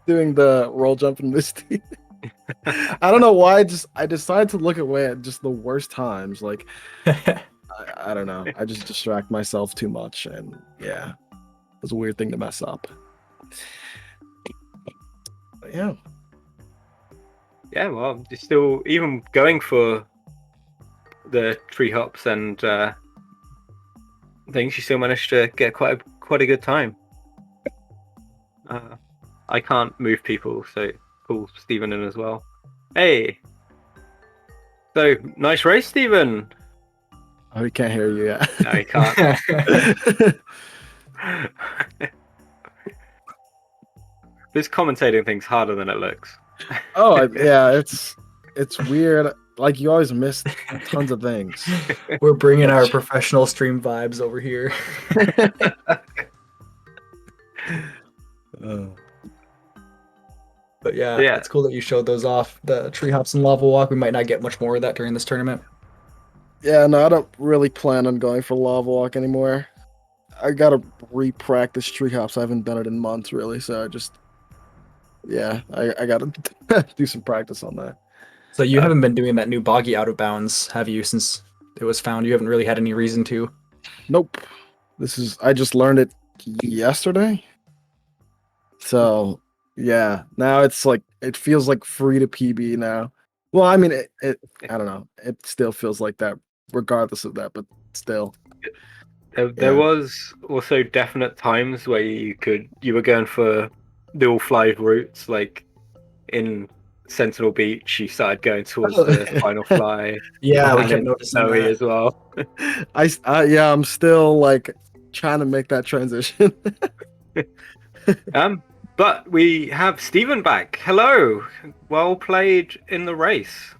doing the roll jump and Misty. I don't know why I decided to look away at just the worst times. Like I don't know. I just distract myself too much, and yeah, it was a weird thing to mess up. But yeah. Yeah, well, you're still even going for the tree hops and things. You still managed to get quite a good time. I can't move people, so pull Steven in as well. Hey, so nice race, Steven. Oh, he can't hear you yet. No, he can't. This commentating thing's harder than it looks. Yeah, it's weird. Like, you always miss tons of things. We're bringing our professional stream vibes over here. But yeah, Yeah. it's cool that you showed those off. The tree hops and lava walk. We might not get much more of that during this tournament. Yeah, no, I don't really plan on going for lava walk anymore. I gotta re-practice tree hops. I haven't done it in months, really. So I gotta do some practice on that. So you haven't been doing that new boggy out of bounds, have you? Since it was found, you haven't really had any reason to. Nope. I just learned it yesterday. So yeah, now it's like it feels like free to PB now. Well, I mean, I don't know. It still feels like that, regardless of that. But still, There was also definite times where you were going for the all fly routes, like in Sentinel Beach, you started going towards the final fly. Yeah, we and kept in noticing Snowy that. as well. I'm still like trying to make that transition. But we have Steven back. Hello, well played in the race.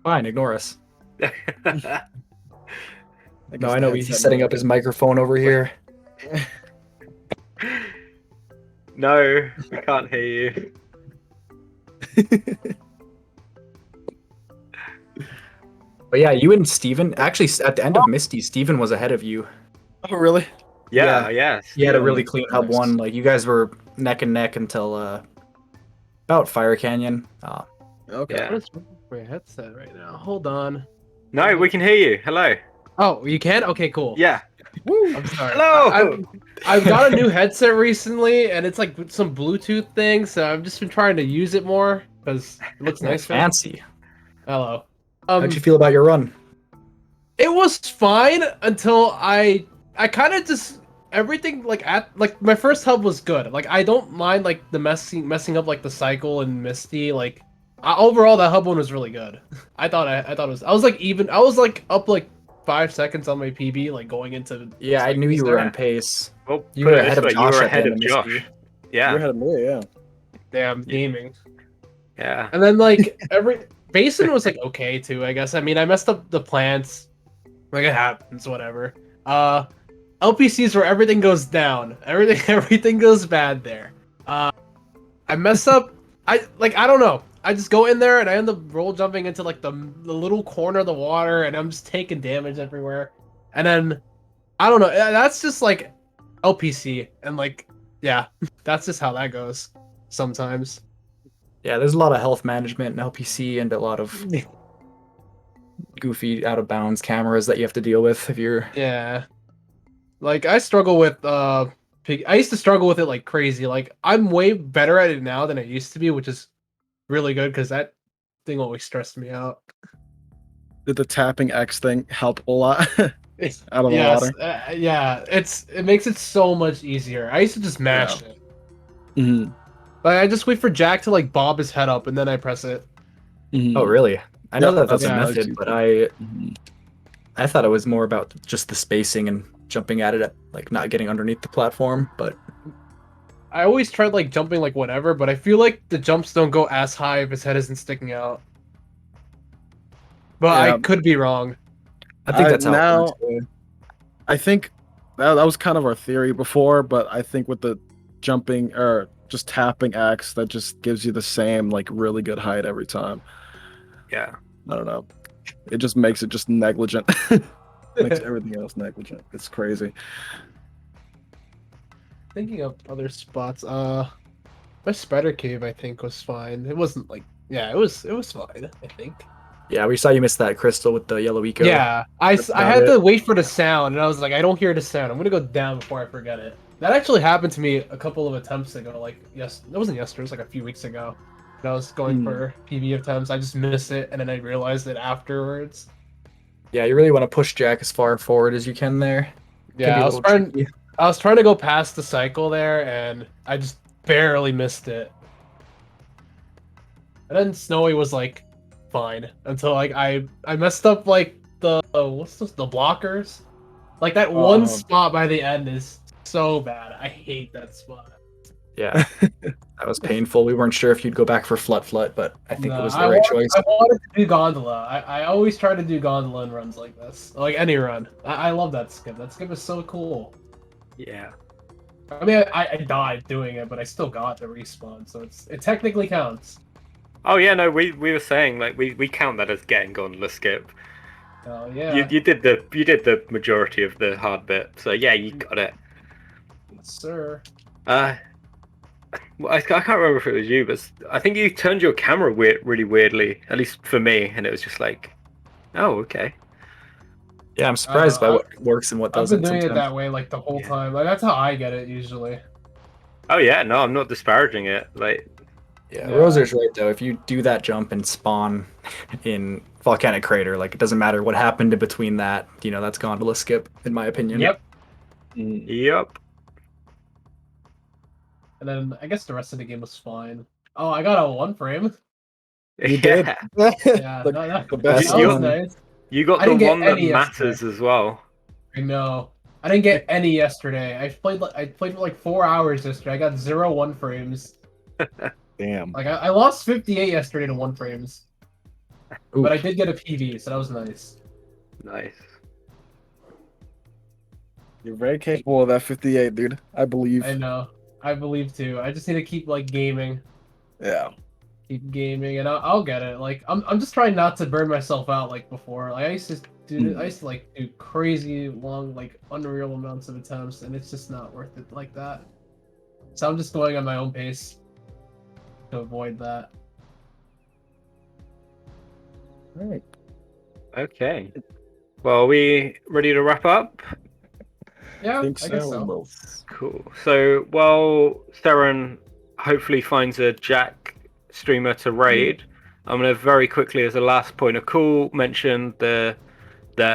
Fine, ignore us. I No, I know he's setting up his microphone over here. No, we can't hear you. But yeah, you and Steven, actually, at the end of Misty, Steven was ahead of you. Oh, really? Yeah. He had a Steven. really clean hub one. Like, you guys were neck and neck until about Fire Canyon. Okay. Yeah. What is wrong with my headset right now? Hold on. No, we can hear you. Hello. Oh, you can? Okay, cool. Yeah. I'm sorry. Hello. I've got a new headset recently, and it's like some Bluetooth thing, so I've just been trying to use it more because it looks nice. Fancy. Hello. How'd you feel about your run? It was fine until I kind of just everything like my first hub was good. Like I don't mind like the messing up like the cycle and Misty. Like overall that hub one was really good. I thought it was. I was like even. I was like up like 5 seconds on my PB like going into. Yeah, I knew you were on pace. Well, You were ahead of Josh. You were at the ahead end of Misty. Josh. Yeah. You're ahead of me, yeah. Damn gaming. Yeah. And then like every Basin was like okay too, I guess. I mean I messed up the plants. Like it happens, whatever. LPCs where everything goes down. Everything goes bad there. I mess up I don't know. I just go in there and I end up roll jumping into like the little corner of the water and I'm just taking damage everywhere. And then I don't know, that's just like LPC and like yeah, that's just how that goes sometimes. Yeah, there's a lot of health management in LPC and a lot of goofy out of bounds cameras that you have to deal with if you're. Yeah. Like I struggle with I used to struggle with it like crazy. Like I'm way better at it now than I used to be, which is really good because that thing always stressed me out. Did the tapping X thing help a lot? Out of the water? Yeah, it makes it so much easier. I used to just mash it. Mm-hmm. Like I just wait for Jack to like bob his head up and then I press it. Mm-hmm. Oh, really? I know Yeah, that's a that's method, but I thought it was more about just the spacing and jumping at it, at, like not getting underneath the platform. But I always tried like jumping like whatever, but I feel like the jumps don't go as high if his head isn't sticking out. But Yeah. I could be wrong. I think that's how now. it works. I think that was kind of our theory before, but I think with the jumping or just tapping X, that just gives you the same like really good height every time. Yeah. I don't know. It just makes it just negligent. Makes everything else negligent. It's crazy. Thinking of other spots, my spider cave I think was fine. It wasn't like it was fine, I think. Yeah, we saw you miss that crystal with the yellow eco. Yeah, I That's had about to wait for the sound, and I was like, I don't hear the sound. I'm gonna go down before I forget it. That actually happened to me a couple of attempts ago. Like, it wasn't yesterday. It was like a few weeks ago. When I was going for PB attempts. I just missed it, and then I realized it afterwards. Yeah, you really want to push Jack as far forward as you can there. Yeah, I was trying to go past the cycle there, and I just barely missed it. And then Snowy was like fine until like I messed up like the the blockers. Like that one spot by the end is so bad. I hate that spot. Yeah, that was painful. We weren't sure if you'd go back for Flut, but I think it was the right choice. I wanted to do Gondola. I always try to do Gondola in runs like this. Like any run. I love that skip. That skip is so cool. Yeah. I mean, I died doing it, but I still got the respawn, so it technically counts. Oh yeah, no, we were saying like we count that as getting gone the skip. Oh You yeah. you did the majority of the hard bit, so yeah, you got it. Yes, sir. Well, I can't remember if it was you, but I think you turned your camera really weirdly, at least for me, and it was just like, oh, okay. Yeah, I'm surprised by I- what works and what I've been doesn't doing it sometimes. that way like the whole Yeah. time. Like that's how I get it usually. Oh yeah, no, I'm not disparaging it. Like, Yeah, Yeah. Roser's right though. If you do that jump and spawn in Volcanic Crater, like it doesn't matter what happened in between that, that's gondola skip, in my opinion. Yep. yep. And then I guess the rest of the game was fine. Oh, I got a 1 frame. You did. Yeah. Yeah, the, that the best was You- nice. You got I the didn't get one that any matters as well. I know. I didn't get any yesterday. I played for like 4 hours yesterday. I got 0 1 frames. Damn. Like I lost 58 yesterday to 1 frames. Ooh. But I did get a PV, so that was nice. Nice. You're very capable of that 58, dude. I believe. I know. I believe too. I just need to keep like gaming. Yeah. Keep gaming, and I'll get it. Like I'm just trying not to burn myself out like before. Like I used to like do crazy long, like unreal amounts of attempts, and it's just not worth it like that. So I'm just going on my own pace to avoid that. All right. Okay. Well, are we ready to wrap up? Yeah, I think I guess so. so. Cool. So while Theron hopefully finds a Jak streamer to raid, I'm going to very quickly, as a last point of call, mention that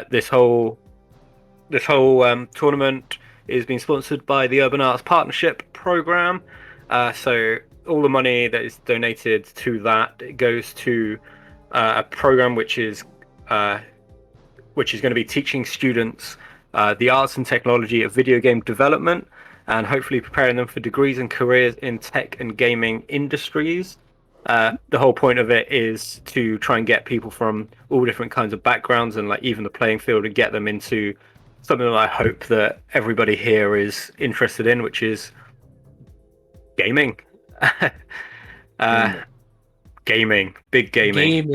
this whole tournament is being sponsored by the Urban Arts Partnership Program. So all the money that is donated to that goes to a program which is going to be teaching students the arts and technology of video game development, and hopefully preparing them for degrees and careers in tech and gaming industries. The whole point of it is to try and get people from all different kinds of backgrounds and like even the playing field, and get them into something that I hope that everybody here is interested in, which is gaming. Gaming, big gaming.